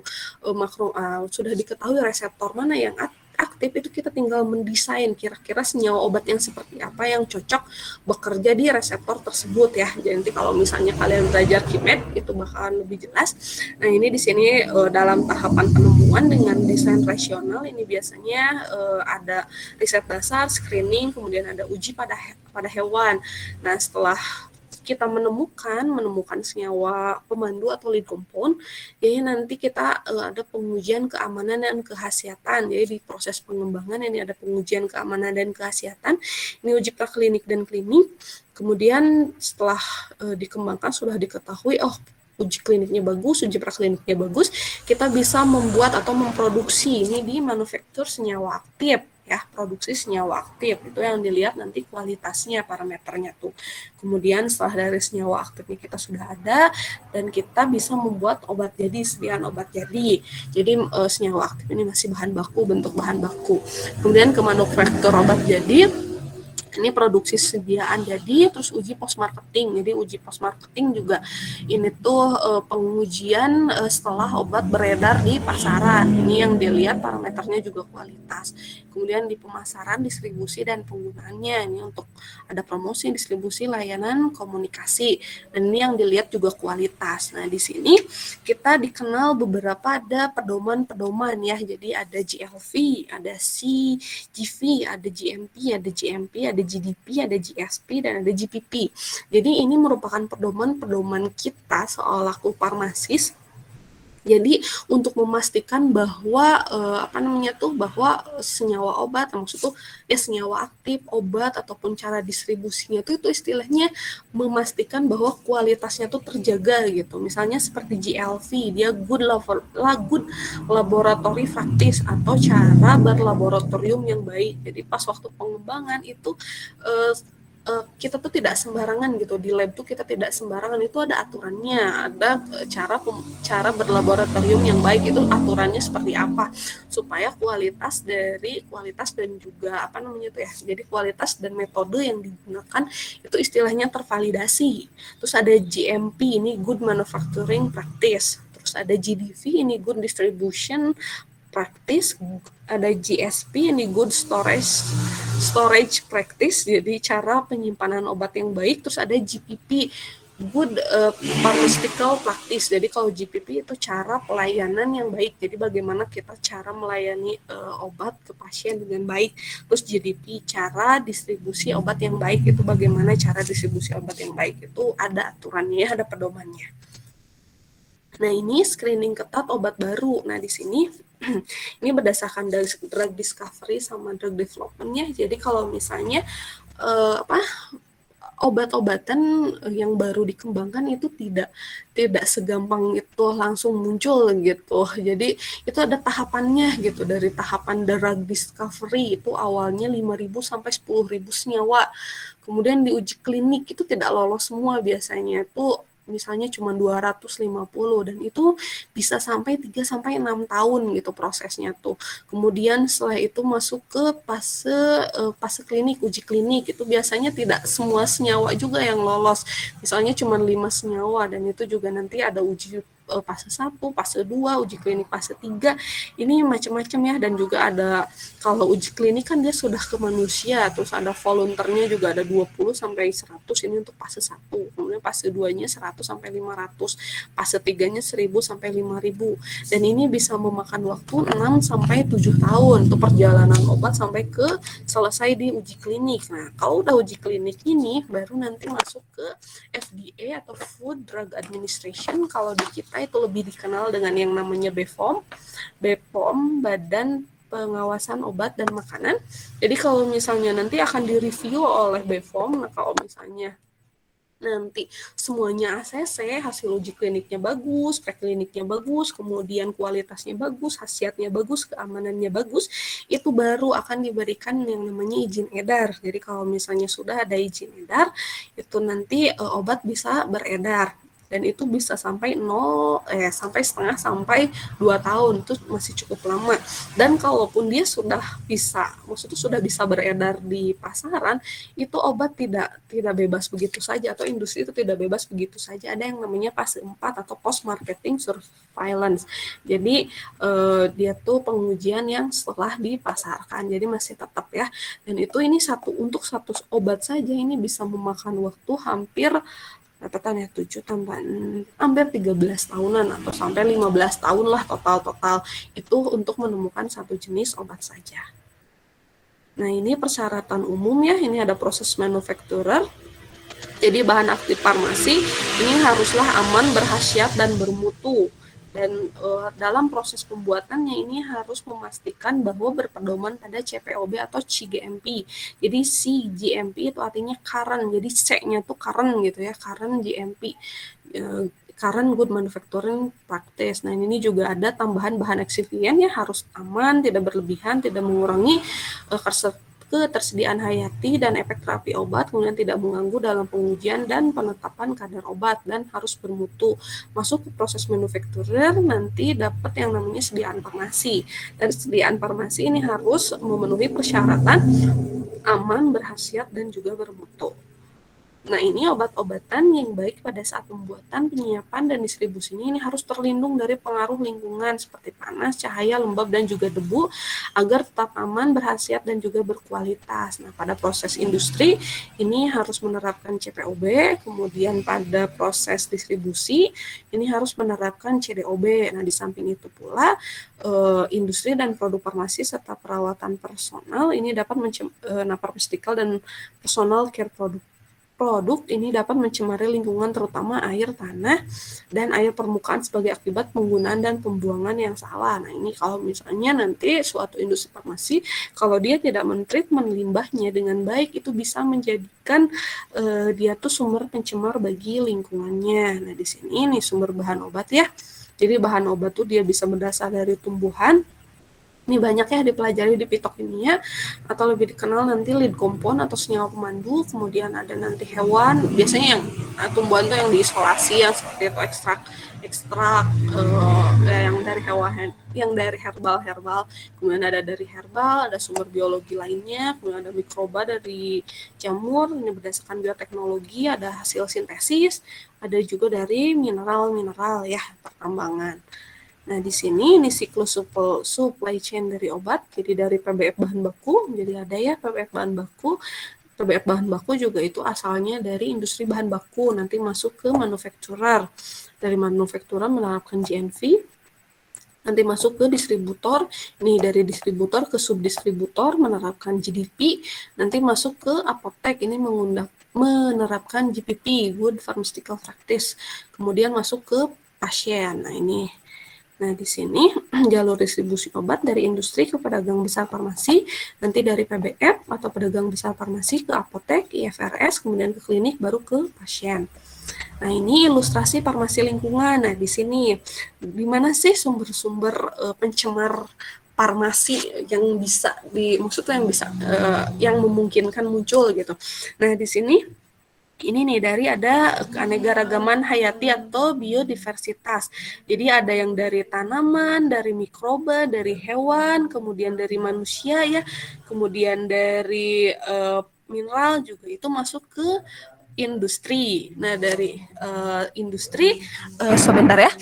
sudah diketahui reseptor mana yang aktif, itu kita tinggal mendesain kira-kira senyawa obat yang seperti apa yang cocok bekerja di reseptor tersebut ya. Jadi nanti kalau misalnya kalian belajar KIMED itu bakalan lebih jelas. Nah, ini di sini dalam tahapan penemuan dengan desain rasional ini biasanya ada riset dasar, screening, kemudian ada uji pada hewan. Nah, setelah kita menemukan senyawa pemandu atau lead compound, jadi nanti kita ada pengujian keamanan dan khasiatan. Jadi di proses pengembangan ini ada pengujian keamanan dan khasiatan, ini uji praklinik dan klinik. Kemudian setelah dikembangkan sudah diketahui uji kliniknya bagus, uji prakliniknya bagus, kita bisa membuat atau memproduksi ini di manufaktur senyawa aktif ya, produksi senyawa aktif itu yang dilihat nanti kualitasnya, parameternya tuh. Kemudian setelah dari senyawa aktifnya kita sudah ada dan kita bisa membuat obat jadi, sediaan obat jadi. Jadi senyawa aktif ini masih bahan baku, bentuk bahan baku. Kemudian ke manufaktur obat jadi, Ini produksi sediaan jadi, terus uji post marketing. Jadi uji post marketing juga ini tuh pengujian setelah obat beredar di pasaran. Ini yang dilihat parameternya juga kualitas. Kemudian di pemasaran, distribusi dan penggunaannya. Ini untuk ada promosi, distribusi, layanan, komunikasi. Dan ini yang dilihat juga kualitas. Nah, di sini kita dikenal beberapa ada pedoman-pedoman ya. Jadi ada GLV, ada CGV, ada GMP, ada GMP, ada GDP, ada GSP, dan ada GPP. Jadi ini merupakan pedoman-pedoman kita selaku farmasis. Jadi untuk memastikan bahwa bahwa senyawa obat, maksud tuh ya senyawa aktif obat ataupun cara distribusinya itu istilahnya memastikan bahwa kualitasnya tuh terjaga gitu. Misalnya seperti GLV, dia good laboratory practice atau cara berlaboratorium yang baik. Jadi pas waktu pengembangan itu kita tuh tidak sembarangan gitu, di lab tuh kita tidak sembarangan, itu ada aturannya, ada cara berlaboratorium yang baik, itu aturannya seperti apa supaya kualitas dan juga jadi kualitas dan metode yang digunakan itu istilahnya tervalidasi. Terus ada GMP, ini good manufacturing practice. Terus ada GDV, ini good distribution practice. Ada GSP, ini good storage practice, jadi cara penyimpanan obat yang baik. Terus ada GPP, good pharmaceutical practice. Jadi kalau GPP itu cara pelayanan yang baik, jadi bagaimana kita cara melayani obat ke pasien dengan baik. Terus GDP, cara distribusi obat yang baik, itu bagaimana cara distribusi obat yang baik, itu ada aturannya, ada pedomannya. Nah, ini screening ketat obat baru. Nah, di sini ini berdasarkan dari drug discovery sama drug development-nya. Jadi kalau misalnya obat-obatan yang baru dikembangkan itu tidak segampang itu langsung muncul gitu. Jadi itu ada tahapannya gitu. Dari tahapan drug discovery itu awalnya 5.000 sampai 10.000 senyawa. Kemudian di uji klinik itu tidak lolos semua biasanya. Itu misalnya cuma 250, dan itu bisa sampai 3 sampai 6 tahun gitu prosesnya tuh. Kemudian setelah itu masuk ke fase klinik, uji klinik, itu biasanya tidak semua senyawa juga yang lolos. Misalnya cuma 5 senyawa, dan itu juga nanti ada uji fase 1, fase 2, uji klinik fase 3, ini macam-macam ya. Dan juga ada, kalau uji klinik kan dia sudah ke manusia, terus ada volunteernya juga ada 20 sampai 100, ini untuk fase 1, kemudian fase 2-nya 100 sampai 500, fase 3-nya 1000 sampai 5000, dan ini bisa memakan waktu 6 sampai 7 tahun untuk perjalanan obat sampai ke selesai di uji klinik. Nah, kalau udah uji klinik ini baru nanti masuk ke FDA atau Food Drug Administration. Kalau di kita itu lebih dikenal dengan yang namanya BPOM, Badan Pengawasan Obat dan Makanan. Jadi kalau misalnya nanti akan direview oleh BPOM, nah kalau misalnya nanti semuanya ACC, hasil uji kliniknya bagus, prekliniknya bagus, kemudian kualitasnya bagus, khasiatnya bagus, keamanannya bagus, itu baru akan diberikan yang namanya izin edar. Jadi kalau misalnya sudah ada izin edar, itu nanti obat bisa beredar. Dan itu bisa sampai sampai setengah sampai 2 tahun, itu masih cukup lama. Dan kalaupun dia sudah bisa beredar di pasaran, itu obat tidak bebas begitu saja, atau industri itu tidak bebas begitu saja. Ada yang namanya fase 4 atau post marketing surveillance. Jadi dia tuh pengujian yang setelah dipasarkan, jadi masih tetap ya. Dan itu ini untuk satu obat saja ini bisa memakan waktu hampir catatan ya 7 tambah hampir 13 tahunan atau sampai 15 tahun lah total itu untuk menemukan satu jenis obat saja. Nah, ini persyaratan umum ya, ini ada proses manufacturer. Jadi bahan aktif farmasi ini haruslah aman, berkhasiat dan bermutu. Dan dalam proses pembuatannya ini harus memastikan bahwa berpedoman pada CPOB atau CGMP. Jadi CGMP itu artinya current, jadi C-nya tuh current gitu ya, current GMP, current good manufacturing practice. Nah, ini juga ada tambahan bahan eksifien ya, harus aman, tidak berlebihan, tidak mengurangi ketersediaan hayati dan efek terapi obat, kemudian tidak mengganggu dalam pengujian dan penetapan kadar obat, dan harus bermutu. Masuk ke proses manufakturer, nanti dapat yang namanya sediaan farmasi. Dan sediaan farmasi ini harus memenuhi persyaratan aman, berkhasiat, dan juga bermutu. Nah, ini obat-obatan yang baik pada saat pembuatan, penyiapan, dan distribusinya ini harus terlindung dari pengaruh lingkungan seperti panas, cahaya, lembab, dan juga debu agar tetap aman, berkhasiat, dan juga berkualitas. Nah, pada proses industri ini harus menerapkan CPOB, kemudian pada proses distribusi ini harus menerapkan CDOB. Nah, di samping itu pula industri dan produk farmasi serta perawatan personal ini dapat pharmaceutical dan personal care produk ini dapat mencemari lingkungan terutama air, tanah, dan air permukaan sebagai akibat penggunaan dan pembuangan yang salah. Nah, ini kalau misalnya nanti suatu industri farmasi, kalau dia tidak mentreatment limbahnya dengan baik, itu bisa menjadikan dia tuh sumber pencemar bagi lingkungannya. Nah, di sini nih sumber bahan obat ya. Jadi bahan obat tuh dia bisa berasal dari tumbuhan. Ini banyak ya dipelajari di fitokimia atau lebih dikenal nanti lead compound atau senyawa pemandu, kemudian ada nanti hewan, biasanya yang tumbuhan tuh yang diisolasi yang seperti itu ekstrak yang dari hewan, yang dari herbal, kemudian ada dari herbal, ada sumber biologi lainnya, kemudian ada mikroba dari jamur, ini berdasarkan bioteknologi, ada hasil sintesis, ada juga dari mineral ya pertambangan. Nah, di sini ini siklus supply chain dari obat, jadi dari PBF bahan baku, jadi ada ya PBF bahan baku. PBF bahan baku juga itu asalnya dari industri bahan baku, nanti masuk ke manufacturer. Dari manufacturer menerapkan GMP, nanti masuk ke distributor, ini dari distributor ke subdistributor menerapkan GDP, nanti masuk ke apotek, ini menerapkan GPP, Good Pharmaceutical Practice, kemudian masuk ke pasien. Nah, di sini jalur distribusi obat dari industri ke pedagang besar farmasi, nanti dari PBF atau pedagang besar farmasi ke apotek, IFRS, kemudian ke klinik, baru ke pasien. Nah, ini ilustrasi farmasi lingkungan. Nah, di sini di mana sih sumber-sumber pencemar farmasi yang bisa yang memungkinkan muncul gitu. Nah, di sini ini nih dari ada keanekaragaman hayati atau biodiversitas. Jadi ada yang dari tanaman, dari mikroba, dari hewan, kemudian dari manusia ya, kemudian dari mineral juga itu masuk ke industri. Nah, dari industri sebentar ya.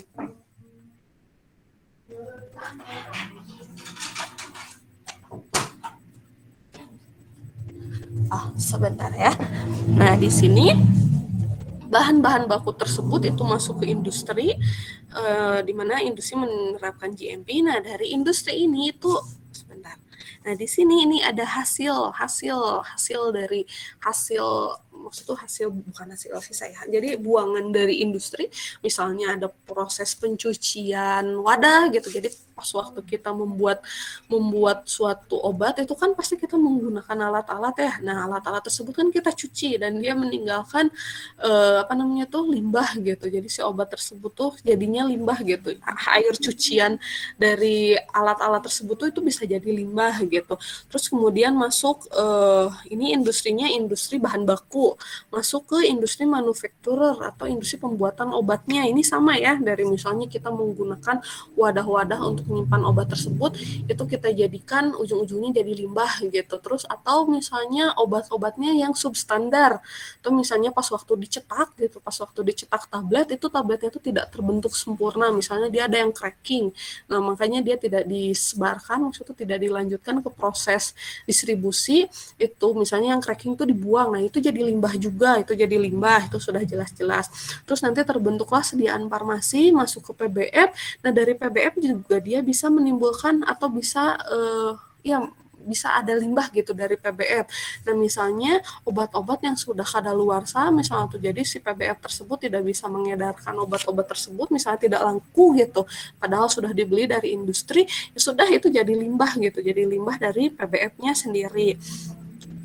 Sebentar ya. Nah, di sini bahan-bahan baku tersebut itu masuk ke industri, di mana industri menerapkan GMP. Nah, dari industri ini itu sebentar. Nah, di sini ini ada hasil dari maksudnya bukan hasil sisa ya. Jadi buangan dari industri, misalnya ada proses pencucian wadah gitu. Jadi pas waktu kita membuat suatu obat itu kan pasti kita menggunakan alat-alat ya. Nah, alat-alat tersebut kan kita cuci dan dia meninggalkan limbah gitu. Jadi si obat tersebut tuh jadinya limbah gitu. Air cucian dari alat-alat tersebut tuh itu bisa jadi limbah gitu. Terus kemudian masuk ini industrinya industri bahan baku, masuk ke industri manufakturer atau industri pembuatan obatnya. Ini sama ya, dari misalnya kita menggunakan wadah-wadah untuk menyimpan obat tersebut, itu kita jadikan ujung-ujungnya jadi limbah gitu. Terus atau misalnya obat-obatnya yang substandar, atau misalnya pas waktu dicetak tablet, itu tabletnya itu tidak terbentuk sempurna, misalnya dia ada yang cracking. Nah, makanya dia tidak disebarkan, maksudnya tidak dilanjutkan ke proses distribusi, itu misalnya yang cracking itu dibuang. Nah, itu jadi limbah juga, itu sudah jelas-jelas. Terus nanti terbentuklah sediaan farmasi masuk ke PBF. Nah, dari PBF juga dia bisa menimbulkan atau bisa bisa ada limbah gitu dari PBF. Nah, misalnya obat-obat yang sudah kadaluarsa, misalnya tuh jadi si PBF tersebut tidak bisa mengedarkan obat-obat tersebut, misalnya tidak laku gitu, padahal sudah dibeli dari industri, ya sudah itu jadi limbah gitu, jadi limbah dari PBF-nya sendiri.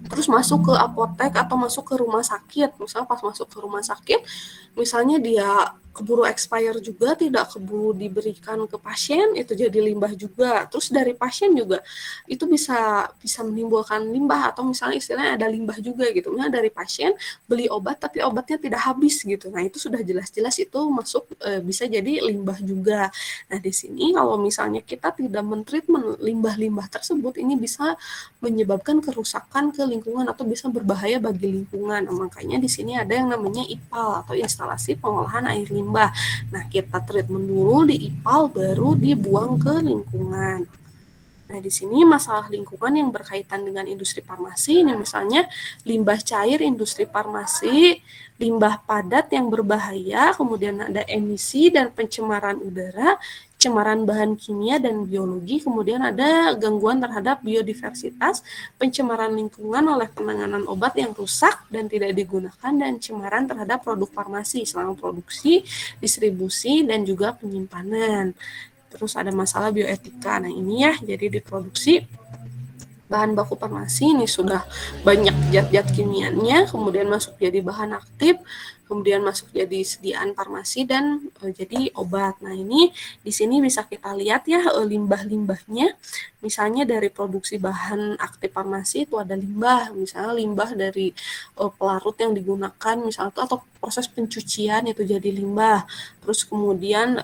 Terus masuk ke apotek atau masuk ke rumah sakit, misalnya pas masuk ke rumah sakit, misalnya dia keburu expire juga, tidak keburu diberikan ke pasien, itu jadi limbah juga. Terus dari pasien juga itu bisa menimbulkan limbah, atau misalnya istilahnya ada limbah juga gitu. Nah, dari pasien beli obat tapi obatnya tidak habis gitu. Nah, itu sudah jelas-jelas itu masuk bisa jadi limbah juga. Nah, di sini kalau misalnya kita tidak mentreatment limbah-limbah tersebut, ini bisa menyebabkan kerusakan ke lingkungan atau bisa berbahaya bagi lingkungan. Nah, makanya di sini ada yang namanya IPAL atau instalasi pengolahan air limbah. Nah, kita treatment dulu di IPAL baru dibuang ke lingkungan. Nah, di sini masalah lingkungan yang berkaitan dengan industri farmasi, ini misalnya limbah cair industri farmasi, limbah padat yang berbahaya, kemudian ada emisi dan pencemaran udara, pencemaran bahan kimia dan biologi, kemudian ada gangguan terhadap biodiversitas, pencemaran lingkungan oleh penanganan obat yang rusak dan tidak digunakan, dan cemaran terhadap produk farmasi selama produksi, distribusi, dan juga penyimpanan. Terus ada masalah bioetika. Nah, ini ya, jadi diproduksi bahan baku farmasi ini sudah banyak zat-zat kimianya, kemudian masuk jadi bahan aktif, kemudian masuk jadi sediaan farmasi dan jadi obat. Nah, ini di sini bisa kita lihat ya limbah-limbahnya. Misalnya dari produksi bahan aktif farmasi itu ada limbah, misalnya limbah dari pelarut yang digunakan misalnya itu, atau proses pencucian itu jadi limbah. Terus kemudian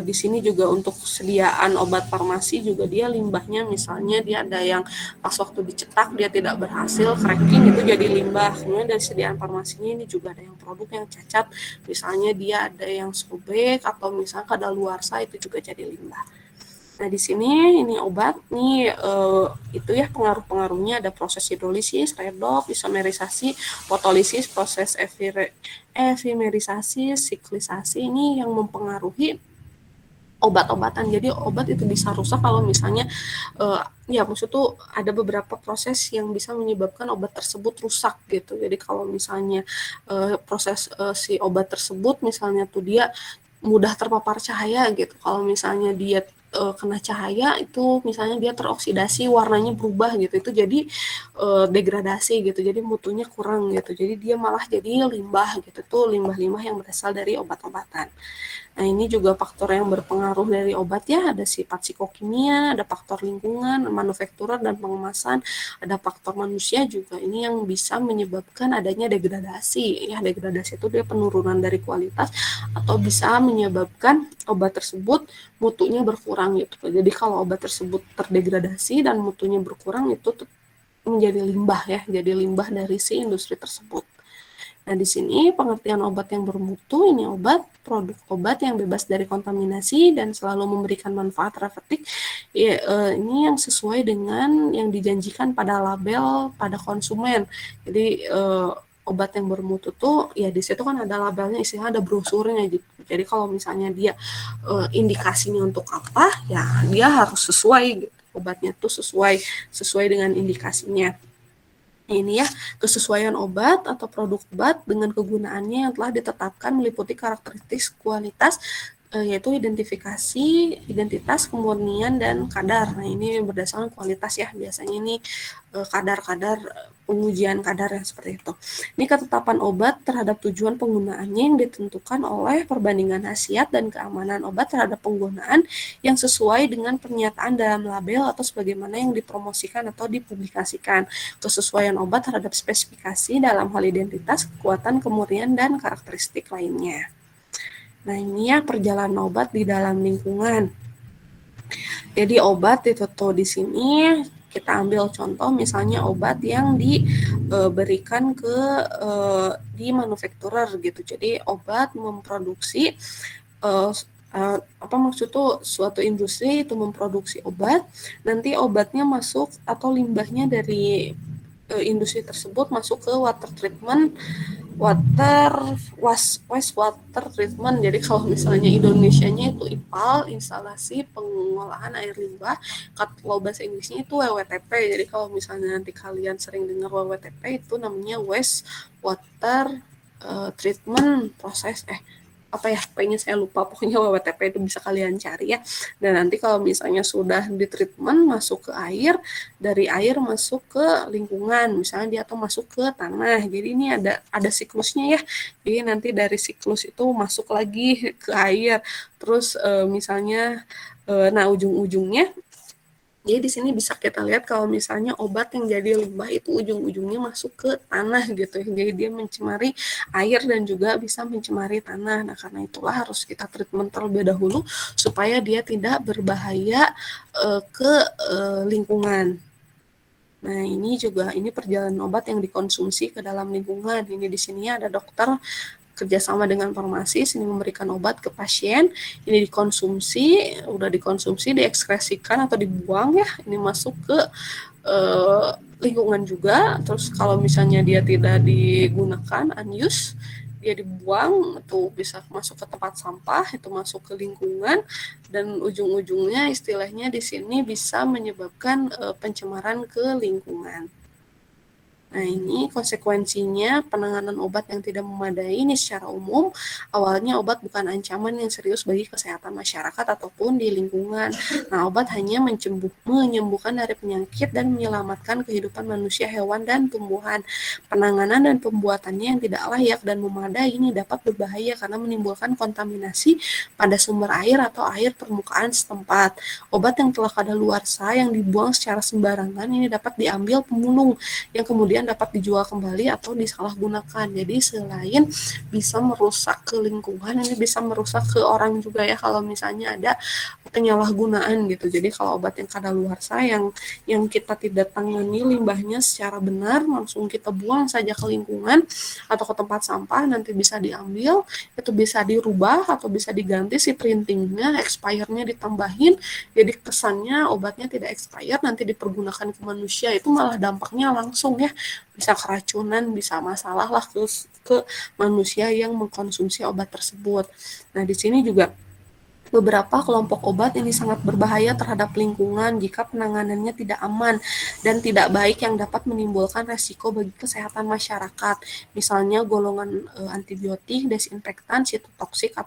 di sini juga untuk sediaan obat farmasi juga dia limbahnya, misalnya dia ada yang pas waktu dicetak dia tidak berhasil cracking, itu jadi limbah. Kemudian dari sediaan farmasinya ini juga ada yang produk yang cacat, misalnya dia ada yang sobek atau misalnya kadaluarsa, itu juga jadi limbah. Nah, di sini ini obat nih itu ya pengaruh-pengaruhnya ada proses hidrolisis, redox, isomerisasi, fotolisis, proses epimerisasi, siklisasi, ini yang mempengaruhi obat-obatan. Jadi obat itu bisa rusak kalau misalnya ya maksud tuh ada beberapa proses yang bisa menyebabkan obat tersebut rusak gitu. Jadi kalau misalnya proses si obat tersebut misalnya tuh dia mudah terpapar cahaya gitu. Kalau misalnya dia kena cahaya itu misalnya dia teroksidasi, warnanya berubah gitu. Itu jadi degradasi gitu. Jadi mutunya kurang gitu. Jadi dia malah jadi limbah gitu. Tuh limbah-limbah yang berasal dari obat-obatan. Nah, ini juga faktor yang berpengaruh dari obat ya, ada sifat psikokimia, ada faktor lingkungan, manufakturer dan pengemasan, ada faktor manusia juga. Ini yang bisa menyebabkan adanya degradasi. Ya, degradasi itu dia penurunan dari kualitas atau bisa menyebabkan obat tersebut mutunya berkurang gitu. Jadi kalau obat tersebut terdegradasi dan mutunya berkurang itu menjadi limbah ya, jadi limbah dari si industri tersebut. Nah, di sini pengertian obat yang bermutu, ini obat, produk obat yang bebas dari kontaminasi dan selalu memberikan manfaat terapeutik. Ya, ini yang sesuai dengan yang dijanjikan pada label pada konsumen. Jadi obat yang bermutu tuh ya di situ kan ada labelnya, istilahnya ada brosurnya gitu. Jadi kalau misalnya dia indikasinya untuk apa, ya dia harus sesuai gitu. Obatnya tuh sesuai dengan indikasinya. Ini ya, kesesuaian obat atau produk obat dengan kegunaannya yang telah ditetapkan meliputi karakteristik kualitas, yaitu identitas, kemurnian, dan kadar. Nah, ini berdasarkan kualitas ya, biasanya ini kadar-kadar pengujian kadar yang seperti itu. Ini ketetapan obat terhadap tujuan penggunaannya yang ditentukan oleh perbandingan khasiat dan keamanan obat terhadap penggunaan yang sesuai dengan pernyataan dalam label atau sebagaimana yang dipromosikan atau dipublikasikan. Kesesuaian obat terhadap spesifikasi dalam hal identitas, kekuatan, kemurnian, dan karakteristik lainnya. Nah, ini ya perjalanan obat di dalam lingkungan. Jadi obat itu tuh di sini kita ambil contoh misalnya obat yang diberikan ke di manufakturer gitu. Jadi obat memproduksi apa maksud tuh suatu industri itu memproduksi obat, nanti obatnya masuk atau limbahnya dari industri tersebut masuk ke water treatment, wastewater treatment. Jadi kalau misalnya Indonesianya itu IPAL, instalasi pengolahan air limbah, kalau bahasa Inggrisnya itu WWTP. Jadi kalau misalnya nanti kalian sering dengar WWTP itu namanya wastewater treatment proses apa ya, kayaknya saya lupa, pokoknya WWTP itu bisa kalian cari ya. Dan nanti kalau misalnya sudah di treatment masuk ke air, dari air masuk ke lingkungan, misalnya dia atau masuk ke tanah. Jadi ini ada siklusnya ya. Jadi nanti dari siklus itu masuk lagi ke air. Terus misalnya nah ujung-ujungnya, jadi di sini bisa kita lihat kalau misalnya obat yang jadi limbah itu ujung-ujungnya masuk ke tanah gitu ya. Jadi dia mencemari air dan juga bisa mencemari tanah. Nah, karena itulah harus kita treatment terlebih dahulu supaya dia tidak berbahaya ke lingkungan. Nah, ini perjalanan obat yang dikonsumsi ke dalam lingkungan. Ini di sini ada dokter kerjasama dengan farmasis ini memberikan obat ke pasien, ini udah dikonsumsi, diekskresikan atau dibuang ya, ini masuk ke lingkungan juga. Terus kalau misalnya dia tidak digunakan, unused, dia dibuang, itu bisa masuk ke tempat sampah, itu masuk ke lingkungan, dan ujung-ujungnya istilahnya di sini bisa menyebabkan pencemaran ke lingkungan. Nah, ini konsekuensinya penanganan obat yang tidak memadai ini secara umum. Awalnya obat bukan ancaman yang serius bagi kesehatan masyarakat ataupun di lingkungan. Nah, obat hanya menyembuhkan dari penyakit dan menyelamatkan kehidupan manusia, hewan, dan tumbuhan. Penanganan dan pembuatannya yang tidak layak dan memadai ini dapat berbahaya karena menimbulkan kontaminasi pada sumber air atau air permukaan setempat. Obat yang telah kadaluarsa yang dibuang secara sembarangan ini dapat diambil pemulung yang kemudian dapat dijual kembali atau disalahgunakan. Jadi selain bisa merusak ke lingkungan, ini bisa merusak ke orang juga ya kalau misalnya ada penyalahgunaan gitu. Jadi kalau obat yang kadaluarsa yang kita tidak tangani limbahnya secara benar, langsung kita buang saja ke lingkungan atau ke tempat sampah, nanti bisa diambil, itu bisa dirubah atau bisa diganti si printingnya, expirednya ditambahin, jadi kesannya obatnya tidak expired, nanti dipergunakan ke manusia, itu malah dampaknya langsung ya, bisa keracunan, bisa masalah lah ke manusia yang mengkonsumsi obat tersebut. Nah, di sini juga beberapa kelompok obat ini sangat berbahaya terhadap lingkungan jika penanganannya tidak aman dan tidak baik yang dapat menimbulkan resiko bagi kesehatan masyarakat. Misalnya golongan antibiotik, desinfektan, sitotoksik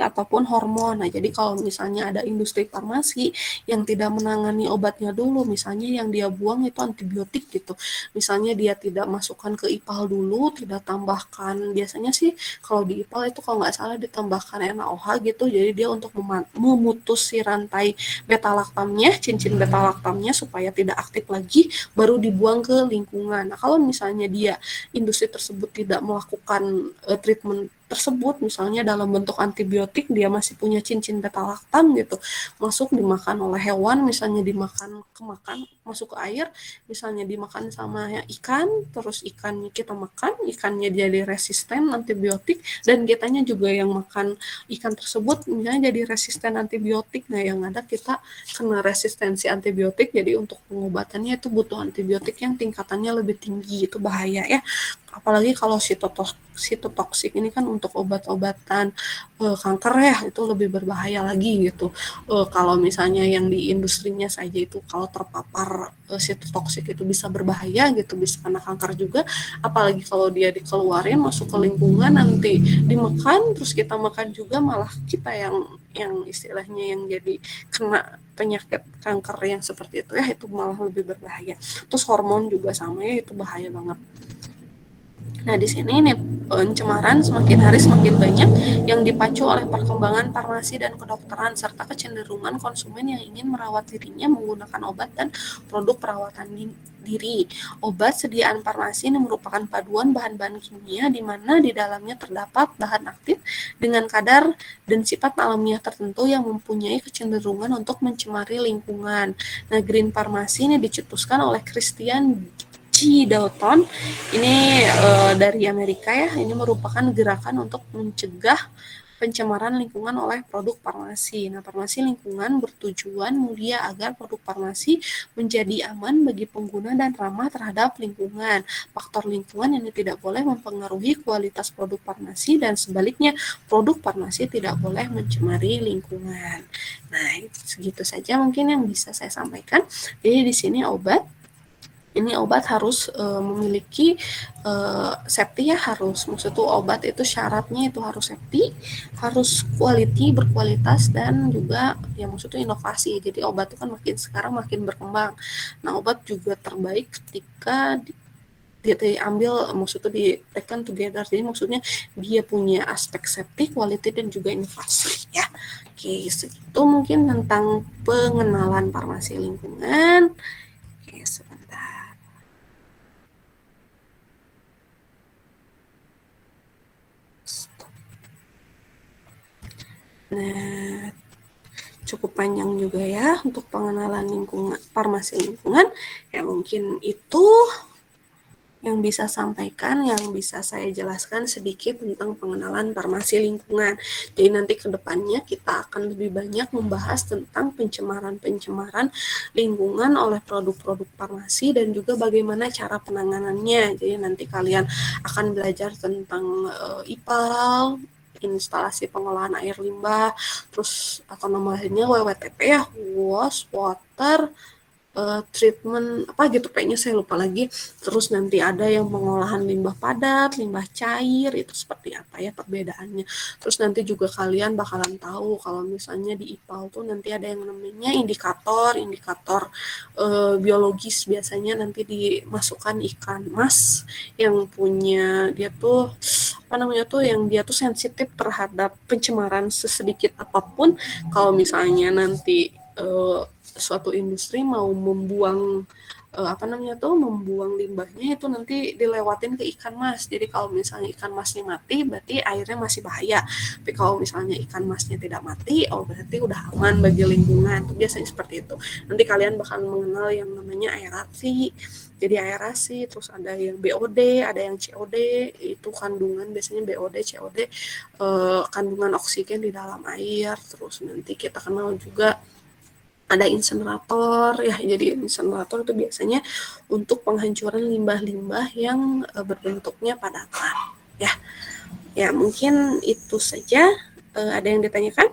ataupun hormon. Nah, jadi kalau misalnya ada industri farmasi yang tidak menangani obatnya dulu, misalnya yang dia buang itu antibiotik gitu. Misalnya dia tidak masukkan ke IPAL dulu, tidak tambahkan, biasanya sih kalau di IPAL itu kalau nggak salah ditambahkan NaOH gitu, jadi dia untuk memutus si rantai beta-laktamnya, cincin beta-laktamnya supaya tidak aktif lagi, baru dibuang ke lingkungan. Nah, kalau misalnya industri tersebut tidak melakukan treatment tersebut, misalnya dalam bentuk antibiotik, dia masih punya cincin beta-laktam gitu, masuk dimakan oleh hewan, misalnya kemakan, masuk ke air, misalnya dimakan sama ikan, terus ikannya kita makan, ikannya jadi resisten antibiotik, dan kitanya juga yang makan ikan tersebut misalnya jadi resisten antibiotik. Nah, yang ada kita kena resistensi antibiotik, jadi untuk pengobatannya itu butuh antibiotik yang tingkatannya lebih tinggi, itu bahaya ya. Apalagi kalau sitotoksik ini kan untuk obat-obatan kanker ya, itu lebih berbahaya lagi gitu. Kalau misalnya yang di industrinya saja itu kalau terpapar sitotoksik itu bisa berbahaya gitu, bisa kena kanker juga, apalagi kalau dia dikeluarin masuk ke lingkungan, nanti dimakan, terus kita makan juga, malah kita yang istilahnya yang jadi kena penyakit kanker yang seperti itu ya, itu malah lebih berbahaya. Terus hormon juga sama ya, itu bahaya banget. Nah, di sini nih pencemaran semakin hari semakin banyak yang dipacu oleh perkembangan farmasi dan kedokteran serta kecenderungan konsumen yang ingin merawat dirinya menggunakan obat dan produk perawatan diri. Obat sediaan farmasi ini merupakan paduan bahan-bahan kimia di mana di dalamnya terdapat bahan aktif dengan kadar dan sifat alamiah tertentu yang mempunyai kecenderungan untuk mencemari lingkungan. Nah, green farmasi ini dicetuskan oleh Christian G. Dalton, ini dari Amerika ya, ini merupakan gerakan untuk mencegah pencemaran lingkungan oleh produk farmasi. Nah, farmasi lingkungan bertujuan mulia agar produk farmasi menjadi aman bagi pengguna dan ramah terhadap lingkungan. Faktor lingkungan ini tidak boleh mempengaruhi kualitas produk farmasi dan sebaliknya, produk farmasi tidak boleh mencemari lingkungan. Nah, segitu saja mungkin yang bisa saya sampaikan. Jadi di sini obat Ini obat harus memiliki safety ya, harus, maksud tuh obat itu syaratnya itu harus safety, harus quality, berkualitas, dan juga ya maksudnya inovasi. Jadi obat itu kan makin sekarang makin berkembang. Nah, obat juga terbaik ketika diambil, maksudnya di taken together. Jadi maksudnya dia punya aspek safety, quality, dan juga inovasi ya. Oke, segitu mungkin tentang pengenalan farmasi lingkungan. Oke, sebentar. Nah, cukup panjang juga ya untuk pengenalan lingkungan, farmasi lingkungan. Ya mungkin itu yang bisa sampaikan, yang bisa saya jelaskan sedikit tentang pengenalan farmasi lingkungan. Jadi nanti ke depannya kita akan lebih banyak membahas tentang pencemaran-pencemaran lingkungan oleh produk-produk farmasi dan juga bagaimana cara penanganannya. Jadi nanti kalian akan belajar tentang IPAL, instalasi pengolahan air limbah, terus atau namanya WWTP ya, waste water treatment apa gitu, kayaknya saya lupa lagi. Terus nanti ada yang pengolahan limbah padat, limbah cair, itu seperti apa ya perbedaannya. Terus nanti juga kalian bakalan tahu kalau misalnya di IPAL tuh nanti ada yang namanya indikator biologis. Biasanya nanti dimasukkan ikan mas yang punya dia tuh apa namanya tuh, yang dia tuh sensitif terhadap pencemaran sesedikit apapun. Kalau misalnya nanti suatu industri mau membuang apa namanya tuh, membuang limbahnya, itu nanti dilewatin ke ikan mas. Jadi kalau misalnya ikan masnya mati, berarti airnya masih bahaya. Tapi kalau misalnya ikan masnya tidak mati, oh berarti udah aman bagi lingkungan. Itu biasanya seperti itu. Nanti kalian bakal mengenal yang namanya aerasi. Jadi aerasi, terus ada yang BOD, ada yang COD, itu kandungan biasanya BOD, COD, kandungan oksigen di dalam air. Terus nanti kita kenal juga ada insenerator ya. Jadi insenerator itu biasanya untuk penghancuran limbah-limbah yang berbentuknya padatan ya. Ya mungkin itu saja. Ada yang ditanyakan?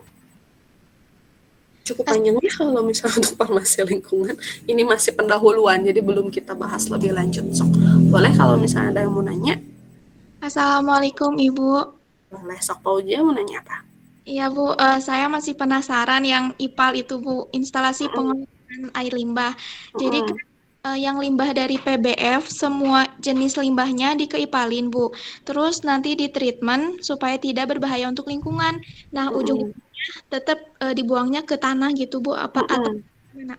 Cukup panjang ya kalau misalnya untuk farmasi lingkungan. Ini masih pendahuluan, jadi belum kita bahas lebih lanjut. Sok, boleh kalau misalnya ada yang mau nanya? Assalamualaikum Ibu. Boleh, sok Pauja mau nanya apa? Iya Bu, saya masih penasaran yang IPAL itu Bu, instalasi pengolahan air limbah. Jadi kan yang limbah dari PBF, semua jenis limbahnya dikeipalin Bu. Terus nanti di treatment supaya tidak berbahaya untuk lingkungan. Nah ujung-ujungnya tetap dibuangnya ke tanah gitu Bu, atau gimana?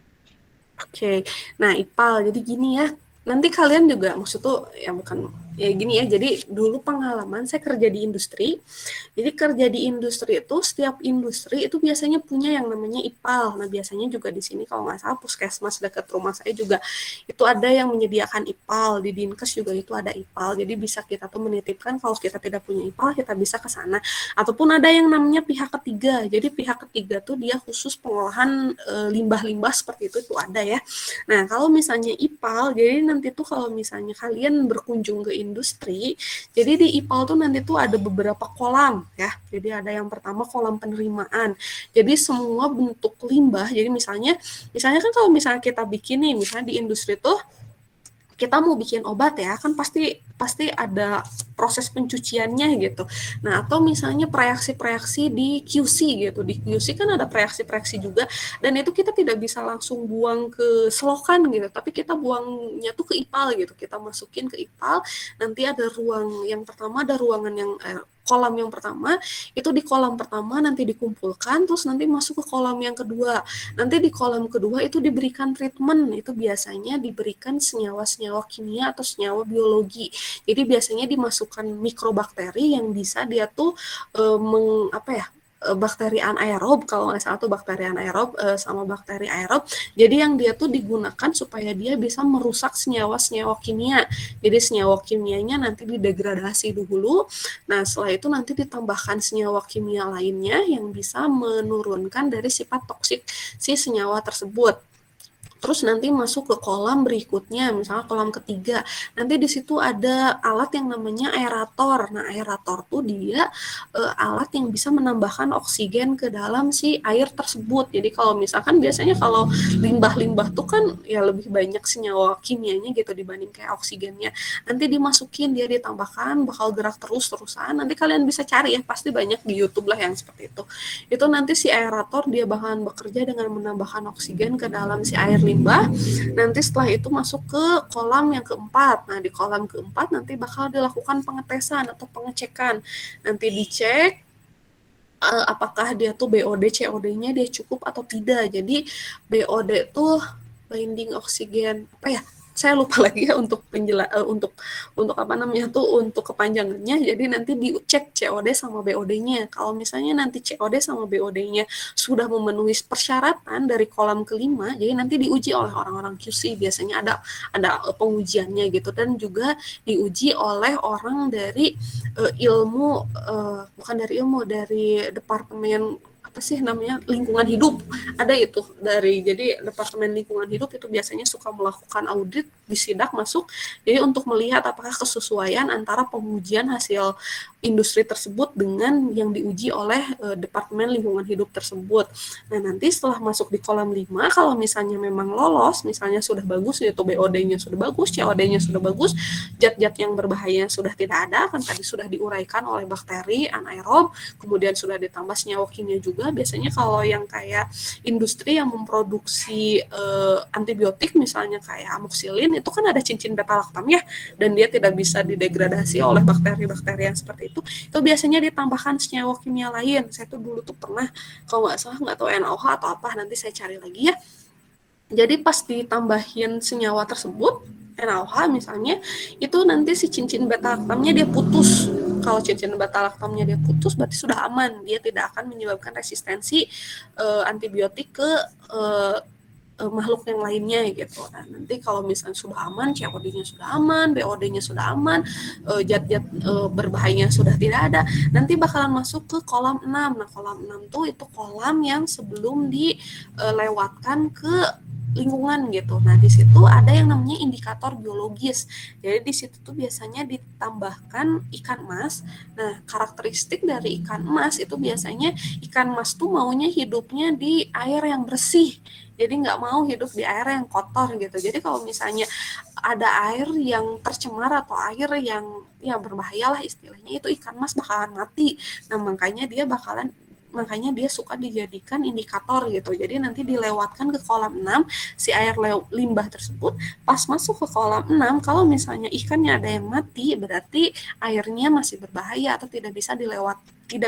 Oke, nah IPAL, jadi gini ya, nanti kalian juga, maksud tuh ya bukan, ya gini ya, jadi dulu pengalaman saya kerja di industri. Jadi kerja di industri itu, setiap industri itu biasanya punya yang namanya IPAL. Nah biasanya juga di sini kalau nggak salah puskesmas dekat rumah saya juga itu ada yang menyediakan IPAL. Di Dinkes juga itu ada IPAL, jadi bisa kita tuh menitipkan kalau kita tidak punya IPAL, kita bisa ke sana. Ataupun ada yang namanya pihak ketiga, jadi pihak ketiga tuh dia khusus pengolahan limbah-limbah seperti itu ada ya. Nah, kalau misalnya IPAL, jadi nanti tuh kalau misalnya kalian berkunjung ke industri, jadi di IPAL tuh nanti tuh ada beberapa kolam ya. Jadi ada yang pertama kolam penerimaan. Jadi semua bentuk limbah, jadi misalnya kan kalau misalnya kita bikin nih, misalnya di industri tuh kita mau bikin obat ya, kan pasti ada proses pencuciannya gitu. Nah, atau misalnya reaksi-reaksi di QC gitu. Di QC kan ada reaksi-reaksi juga, dan itu kita tidak bisa langsung buang ke selokan gitu, tapi kita buangnya tuh ke IPAL gitu. Kita masukin ke IPAL, nanti ada ruang yang pertama, ada ruangan yang kolam yang pertama, itu di kolam pertama nanti dikumpulkan, terus nanti masuk ke kolam yang kedua. Nanti di kolam kedua itu diberikan treatment, itu biasanya diberikan senyawa-senyawa kimia atau senyawa biologi. Jadi biasanya dimasukkan mikrobakteri yang bisa dia tuh bakteri anaerob, kalau nggak salah tuh bakteri anaerob sama bakteri aerob. Jadi yang dia tuh digunakan supaya dia bisa merusak senyawa-senyawa kimia. Jadi senyawa kimianya nanti didegradasi dulu. Nah setelah itu nanti ditambahkan senyawa kimia lainnya yang bisa menurunkan dari sifat toksik si senyawa tersebut. Terus nanti masuk ke kolam berikutnya, misalnya kolam ketiga. Nanti di situ ada alat yang namanya aerator. Nah, aerator tuh dia alat yang bisa menambahkan oksigen ke dalam si air tersebut. Jadi kalau misalkan biasanya kalau limbah-limbah tuh kan ya lebih banyak senyawa kimianya gitu dibanding kayak oksigennya. Nanti dimasukin, dia ditambahkan, bakal gerak terus-terusan. Nanti kalian bisa cari ya, pasti banyak di YouTube lah yang seperti itu. Itu nanti si aerator dia bakalan bekerja dengan menambahkan oksigen ke dalam si air limbah. Nanti setelah itu masuk ke kolam yang keempat. Nah, di kolam keempat nanti bakal dilakukan pengetesan atau pengecekan. Nanti dicek apakah dia tuh BOD, COD-nya dia cukup atau tidak. Jadi BOD tuh binding oksigen apa ya? Saya lupa lagi ya untuk untuk apa namanya tuh untuk kepanjangannya. Jadi nanti dicek COD sama BOD-nya. Kalau misalnya nanti COD sama BOD-nya sudah memenuhi persyaratan dari kolam kelima, jadi nanti diuji oleh orang-orang QC. Biasanya ada pengujiannya gitu, dan juga diuji oleh orang dari dari departemen apa sih namanya lingkungan hidup. Ada itu jadi departemen lingkungan hidup itu biasanya suka melakukan audit, disidak masuk, jadi untuk melihat apakah kesesuaian antara pengujian hasil industri tersebut dengan yang diuji oleh departemen lingkungan hidup tersebut. Nah, nanti setelah masuk di kolam 5, kalau misalnya memang lolos, misalnya sudah bagus yaitu BOD-nya sudah bagus, COD-nya sudah bagus, zat-zat yang berbahaya sudah tidak ada, kan tadi sudah diuraikan oleh bakteri anaerob, kemudian sudah ditambah senyawa kimia juga. Biasanya kalau yang kayak industri yang memproduksi antibiotik misalnya kayak amoxicillin, itu kan ada cincin beta laktam ya, dan dia tidak bisa didegradasi oleh bakteri-bakteri yang seperti itu biasanya ditambahkan senyawa kimia lain. Saya tuh dulu tuh pernah, kalau nggak salah nggak tahu NaOH atau apa, nanti saya cari lagi ya. Jadi pas ditambahin senyawa tersebut, NaOH misalnya, itu nanti si cincin beta laktamnya dia putus. Kalau cincin beta laktamnya dia putus, berarti sudah aman. Dia tidak akan menyebabkan resistensi antibiotik ke makhluk yang lainnya gitu. Nah, nanti kalau misalnya sudah aman, COD-nya sudah aman, BOD-nya sudah aman, zat-zat berbahayanya sudah tidak ada, nanti bakalan masuk ke kolam 6. Nah, kolam 6 tuh itu kolam yang sebelum dilewatkan ke lingkungan gitu. Nah, di situ ada yang namanya indikator biologis. Jadi di situ tuh biasanya ditambahkan ikan mas. Nah, karakteristik dari ikan mas itu biasanya ikan mas tuh maunya hidupnya di air yang bersih. Jadi nggak mau hidup di air yang kotor gitu. Jadi kalau misalnya ada air yang tercemar atau air yang ya berbahaya lah istilahnya, itu ikan mas bakalan mati. Nah, makanya dia suka dijadikan indikator gitu. Jadi nanti dilewatkan ke kolam 6 si air limbah tersebut. Pas masuk ke kolam 6, kalau misalnya ikannya ada yang mati, berarti airnya masih berbahaya atau tidak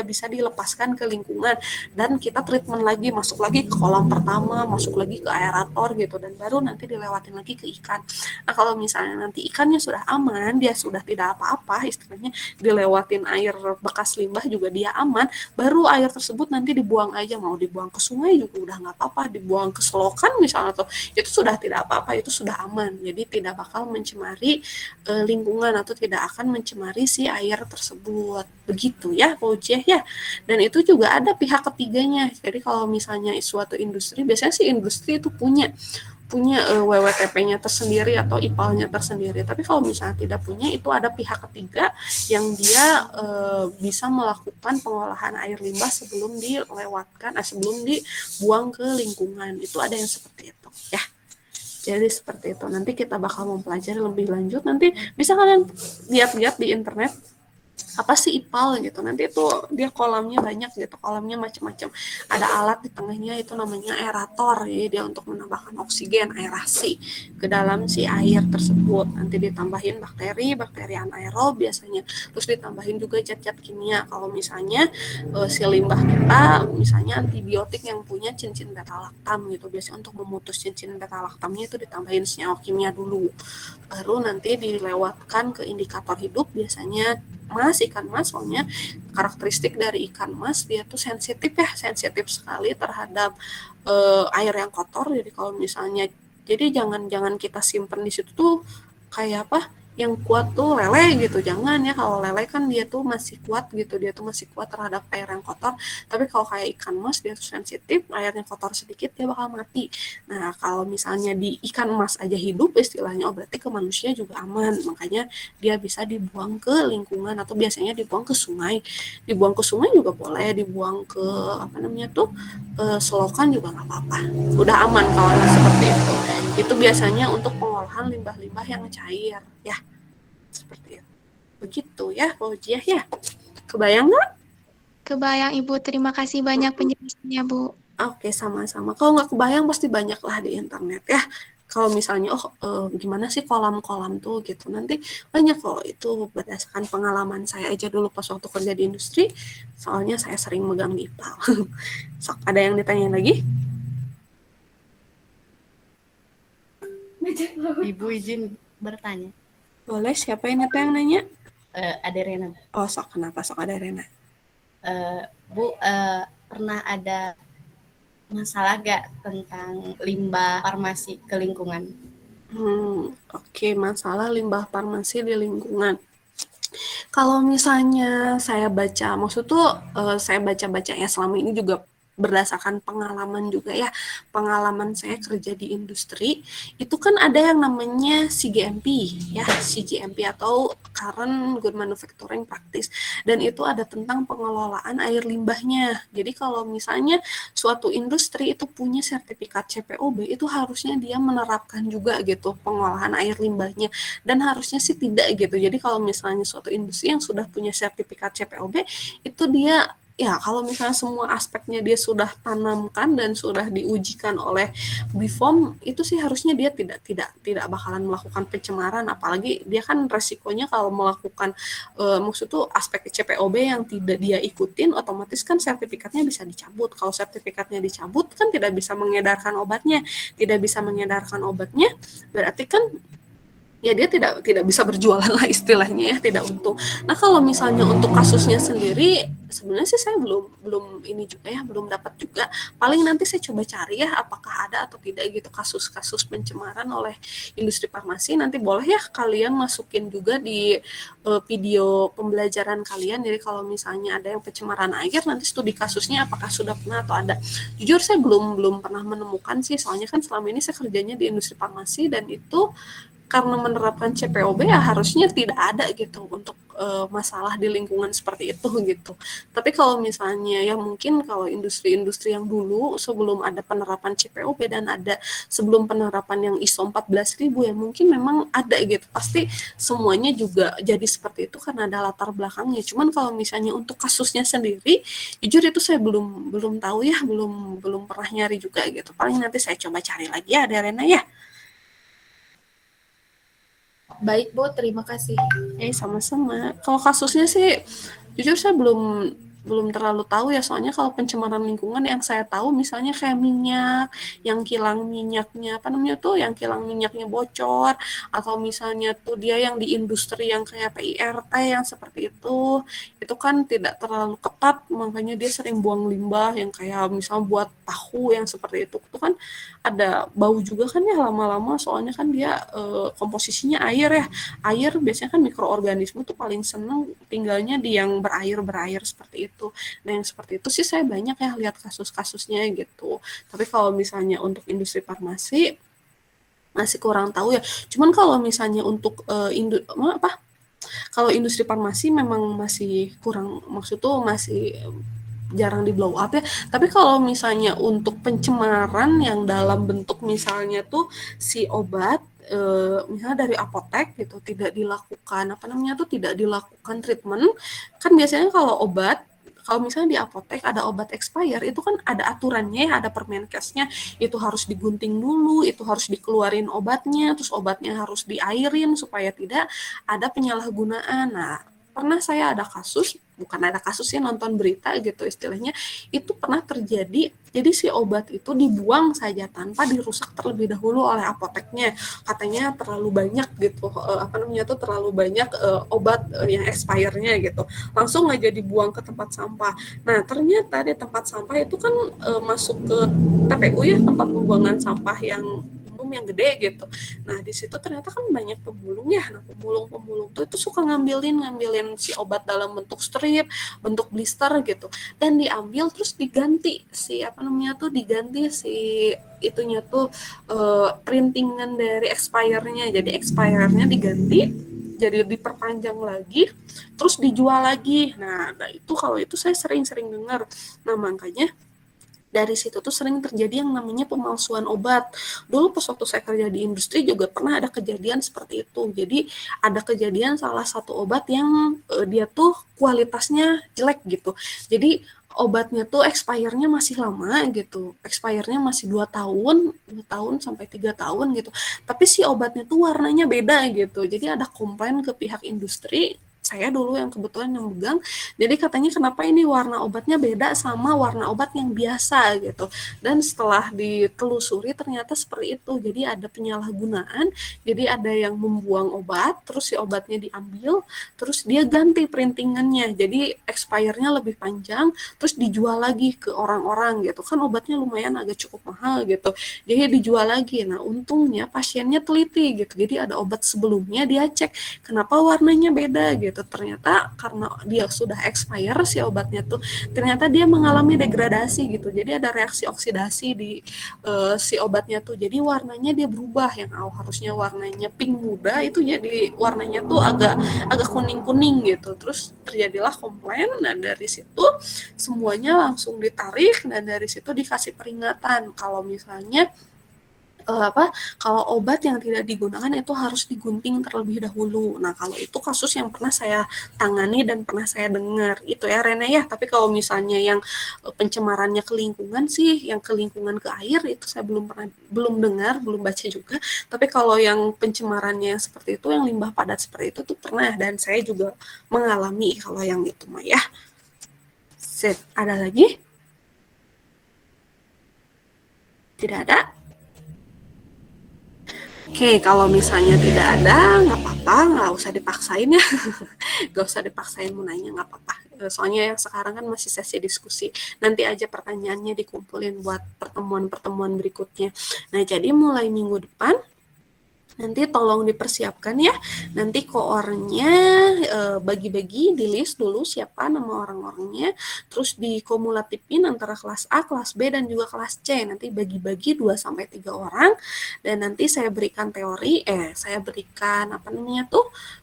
bisa dilepaskan ke lingkungan, dan kita treatment lagi, masuk lagi ke kolam pertama, masuk lagi ke aerator gitu, dan baru nanti dilewatin lagi ke ikan. Nah, kalau misalnya nanti ikannya sudah aman, dia sudah tidak apa-apa, istilahnya dilewatin air bekas limbah juga dia aman, baru air tersebut nanti dibuang aja, mau dibuang ke sungai juga udah nggak apa-apa, dibuang ke selokan misalnya, atau itu sudah tidak apa-apa, itu sudah aman. Jadi tidak bakal mencemari lingkungan atau tidak akan mencemari si air tersebut. Begitu ya, ya. Dan itu juga ada pihak ketiganya. Jadi kalau misalnya suatu industri, biasanya sih industri itu punya WWTP-nya tersendiri atau IPAL-nya tersendiri. Tapi kalau misalnya tidak punya, itu ada pihak ketiga yang dia bisa melakukan pengolahan air limbah sebelum dibuang ke lingkungan. Itu ada yang seperti itu ya. Jadi seperti itu. Nanti kita bakal mempelajari lebih lanjut. Nanti bisa kalian lihat-lihat di internet apa sih IPAL gitu. Nanti itu dia kolamnya banyak gitu, kolamnya macam-macam. Ada alat di tengahnya itu namanya aerator, jadi dia untuk menambahkan oksigen, aerasi ke dalam si air tersebut. Nanti ditambahin bakteri anaerob biasanya, terus ditambahin juga zat-zat kimia. Kalau misalnya si limbah kita misalnya antibiotik yang punya cincin beta laktam gitu, biasanya untuk memutus cincin beta laktamnya itu ditambahin senyawa kimia dulu, baru nanti dilewatkan ke indikator hidup. Biasanya ikan mas, soalnya karakteristik dari ikan mas dia tuh sensitif sekali terhadap air yang kotor. Jadi kalau misalnya, jadi jangan kita simpen di situ tuh kayak apa, yang kuat tuh lele gitu, jangan ya. Kalau lele kan dia tuh masih kuat gitu, dia tuh masih kuat terhadap air yang kotor. Tapi kalau kayak ikan mas dia tuh sensitif, airnya kotor sedikit dia bakal mati. Nah kalau misalnya di ikan mas aja hidup istilahnya, oh berarti ke manusia juga aman. Makanya dia bisa dibuang ke lingkungan atau biasanya dibuang ke sungai. Dibuang ke sungai juga boleh, dibuang ke apa namanya tuh selokan juga nggak apa-apa. Udah aman kalau seperti itu. Itu biasanya untuk pengolahan limbah-limbah yang cair ya, seperti itu. Begitu ya Fauziah ya. Kebayang nggak? Kebayang Ibu, terima kasih banyak penjelasannya Bu. Oke, sama-sama. Kalau nggak kebayang pasti banyak lah di internet ya. Kalau misalnya, gimana sih kolam-kolam tuh gitu. Nanti banyak kok, itu berdasarkan pengalaman saya aja dulu pas waktu kerja di industri. Soalnya saya sering megang IPAL. Sok, ada yang ditanya lagi? Ibu izin bertanya. Boleh, siapa yang nanya? Ada Rena. Oh, sok, kenapa sok ada Rena? Bu, pernah ada masalah gak tentang limbah farmasi ke lingkungan? Oke, masalah limbah farmasi di lingkungan. Kalau misalnya saya baca, maksud tuh saya baca-baca ya selama ini juga berdasarkan pengalaman juga ya, pengalaman saya kerja di industri, itu kan ada yang namanya CGMP ya, CGMP atau Current Good Manufacturing Practice, dan itu ada tentang pengelolaan air limbahnya. Jadi kalau misalnya suatu industri itu punya sertifikat CPOB, itu harusnya dia menerapkan juga gitu pengolahan air limbahnya, dan harusnya sih tidak gitu. Jadi kalau misalnya suatu industri yang sudah punya sertifikat CPOB, itu dia ya kalau misalnya semua aspeknya dia sudah tanamkan dan sudah diujikan oleh BPOM, itu sih harusnya dia tidak bakalan melakukan pencemaran. Apalagi dia kan resikonya kalau melakukan maksud tuh aspek CPOB yang tidak dia ikutin, otomatis kan sertifikatnya bisa dicabut. Kalau sertifikatnya dicabut kan tidak bisa mengedarkan obatnya, berarti kan ya dia tidak bisa berjualan lah istilahnya ya, tidak untung. Nah kalau misalnya untuk kasusnya sendiri, sebenarnya sih saya belum ini juga ya, belum dapat juga. Paling nanti saya coba cari ya apakah ada atau tidak gitu kasus-kasus pencemaran oleh industri farmasi. Nanti boleh ya kalian masukin juga di video pembelajaran kalian. Jadi kalau misalnya ada yang pencemaran air, nanti studi kasusnya apakah sudah pernah atau ada. Jujur saya belum pernah menemukan sih, soalnya kan selama ini saya kerjanya di industri farmasi, dan itu karena menerapkan CPOB ya harusnya tidak ada gitu untuk masalah di lingkungan seperti itu gitu. Tapi kalau misalnya ya mungkin kalau industri-industri yang dulu sebelum ada penerapan CPOB dan ada sebelum penerapan yang ISO 14000 ya mungkin memang ada gitu. Pasti semuanya juga jadi seperti itu karena ada latar belakangnya. Cuman kalau misalnya untuk kasusnya sendiri, jujur itu saya belum tahu ya, belum pernah nyari juga gitu. Paling nanti saya coba cari lagi ya, ada Rena ya. Baik Bu, terima kasih. Sama-sama. Kalau kasusnya sih, jujur saya belum terlalu tahu ya, soalnya kalau pencemaran lingkungan yang saya tahu misalnya kayak minyak, yang kilang minyaknya, apa namanya tuh, yang kilang minyaknya bocor, atau misalnya tuh dia yang di industri yang kayak PIRT yang seperti itu kan tidak terlalu ketat, makanya dia sering buang limbah yang kayak misalnya buat tahu yang seperti itu kan ada bau juga kan ya lama-lama, soalnya kan dia komposisinya air ya. Air biasanya kan mikroorganisme tuh paling seneng tinggalnya di yang berair seperti itu. Nah yang seperti itu sih saya banyak ya lihat kasus-kasusnya gitu. Tapi kalau misalnya untuk industri farmasi masih kurang tahu ya. Cuman kalau misalnya untuk kalau industri farmasi memang masih kurang, maksud tuh masih jarang di blow up ya. Tapi kalau misalnya untuk pencemaran yang dalam bentuk misalnya tuh si obat misalnya dari apotek gitu tidak dilakukan tidak dilakukan treatment, kan biasanya kalau misalnya di apotek ada obat expire, itu kan ada aturannya ya, ada Permenkesnya, itu harus digunting dulu, itu harus dikeluarin obatnya, terus obatnya harus diairin supaya tidak ada penyalahgunaan. Nah, pernah saya nonton berita gitu istilahnya, itu pernah terjadi. Jadi si obat itu dibuang saja tanpa dirusak terlebih dahulu oleh apoteknya. Katanya terlalu banyak gitu, terlalu banyak obat yang expire-nya gitu. Langsung aja dibuang ke tempat sampah. Nah, ternyata di tempat sampah itu kan masuk ke TPU ya, tempat pembuangan sampah yang umum yang gede gitu. Nah di situ ternyata kan banyak pemulung ya. Nah pemulung tuh itu suka ngambilin si obat dalam bentuk strip, bentuk blister gitu, dan diambil terus diganti diganti si itunya tuh printingan dari expirednya. Jadi expirednya diganti jadi diperpanjang lagi, terus dijual lagi. Nah itu kalau itu saya sering-sering dengar. Nah makanya dari situ tuh sering terjadi yang namanya pemalsuan obat. Dulu pas waktu saya kerja di industri juga pernah ada kejadian seperti itu. Jadi ada kejadian salah satu obat yang dia tuh kualitasnya jelek gitu. Jadi obatnya tuh expire-nya masih lama gitu. Expire-nya masih 2 tahun sampai 3 tahun gitu. Tapi si obatnya tuh warnanya beda gitu. Jadi ada komplain ke pihak industri. Saya dulu yang kebetulan yang megang, jadi katanya kenapa ini warna obatnya beda sama warna obat yang biasa gitu. Dan setelah ditelusuri ternyata seperti itu. Jadi ada penyalahgunaan, jadi ada yang membuang obat, terus si obatnya diambil, terus dia ganti printingannya. Jadi expire-nya lebih panjang, terus dijual lagi ke orang-orang gitu. Kan obatnya lumayan agak cukup mahal gitu. Jadi dijual lagi. Nah, untungnya pasiennya teliti gitu. Jadi ada obat sebelumnya dia cek kenapa warnanya beda gitu. Ternyata karena dia sudah expire si obatnya tuh, ternyata dia mengalami degradasi gitu. Jadi ada reaksi oksidasi di si obatnya tuh. Jadi warnanya dia berubah, yang harusnya warnanya pink muda itu jadi warnanya tuh agak kuning-kuning gitu. Terus terjadilah komplain, dan dari situ semuanya langsung ditarik, dan dari situ dikasih peringatan kalau misalnya kalau obat yang tidak digunakan itu harus digunting terlebih dahulu. Nah, kalau itu kasus yang pernah saya tangani dan pernah saya dengar itu ya Rene ya. Tapi kalau misalnya yang pencemarannya ke lingkungan sih, yang ke lingkungan ke air itu saya belum dengar, belum baca juga. Tapi kalau yang pencemarannya seperti itu, yang limbah padat seperti itu tuh pernah, dan saya juga mengalami kalau yang itu mah ya. Ada lagi? Tidak ada? Oke, kalau misalnya tidak ada, nggak apa-apa, nggak usah dipaksain ya. Nggak usah dipaksain mau nanya, nggak apa-apa. Soalnya yang sekarang kan masih sesi diskusi. Nanti aja pertanyaannya dikumpulin buat pertemuan-pertemuan berikutnya. Nah, jadi mulai minggu depan, nanti tolong dipersiapkan ya. Nanti koornya bagi-bagi, di list dulu siapa nama orang-orangnya, terus dikumulatifin antara kelas A, kelas B, dan juga kelas C. Nanti bagi-bagi 2-3 orang, dan nanti saya berikan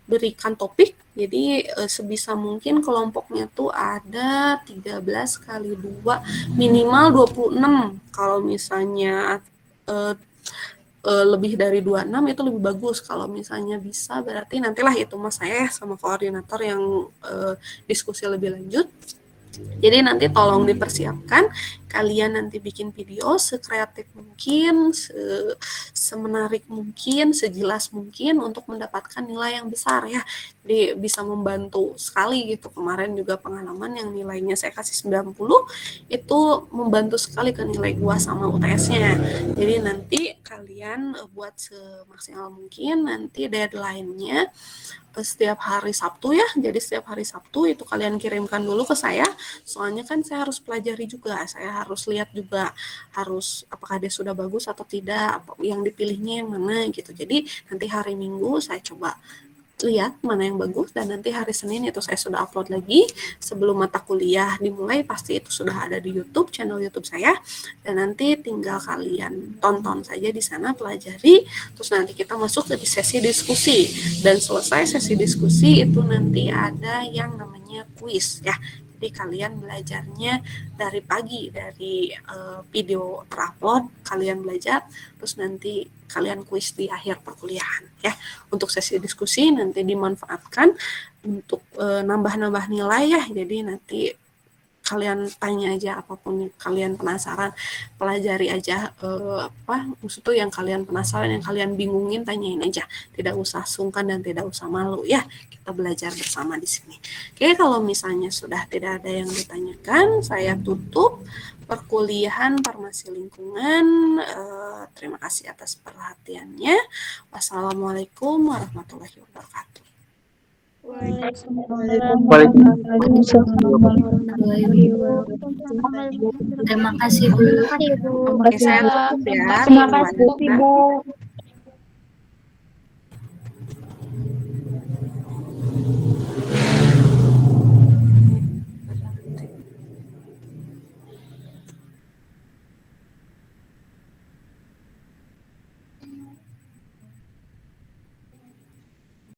berikan topik. Jadi sebisa mungkin kelompoknya tuh ada 13 kali 2, minimal 26. Kalau misalnya lebih dari 26 itu lebih bagus. Kalau misalnya bisa, berarti nantilah itu mas saya sama koordinator yang diskusi lebih lanjut. Jadi nanti tolong dipersiapkan, kalian nanti bikin video sekreatif mungkin, semenarik mungkin, sejelas mungkin untuk mendapatkan nilai yang besar ya. Jadi bisa membantu sekali gitu. Kemarin juga pengalaman yang nilainya saya kasih 90, itu membantu sekali ke nilai gua sama UTS-nya. Jadi nanti kalian buat semaksimal mungkin, nanti deadline-nya setiap hari Sabtu ya. Jadi setiap hari Sabtu itu kalian kirimkan dulu ke saya. Soalnya kan saya harus pelajari juga. Saya harus lihat juga apakah dia sudah bagus atau tidak, yang dipilihnya yang mana gitu. Jadi nanti hari Minggu saya coba lihat mana yang bagus, dan nanti hari Senin itu saya sudah upload lagi. Sebelum mata kuliah dimulai pasti itu sudah ada di YouTube, channel YouTube saya, dan nanti tinggal kalian tonton saja di sana, pelajari, terus nanti kita masuk ke sesi diskusi, dan selesai sesi diskusi itu nanti ada yang namanya kuis ya. Jadi kalian belajarnya dari pagi, dari video terupload, kalian belajar, terus nanti kalian kuis di akhir perkuliahan ya. Untuk sesi diskusi nanti dimanfaatkan untuk nambah-nambah nilai ya. Jadi nanti kalian tanya aja apapun yang kalian penasaran, pelajari aja maksudnya yang kalian penasaran, yang kalian bingungin, tanyain aja, tidak usah sungkan dan tidak usah malu ya. Kita belajar bersama di sini. Oke, kalau misalnya sudah tidak ada yang ditanyakan, saya tutup perkuliahan farmasi lingkungan. Terima kasih atas perhatiannya. Wassalamualaikum warahmatullahi wabarakatuh. Terima kasih, Bu. Oke, saya tutup ya. Terima kasih, Bu. Bu.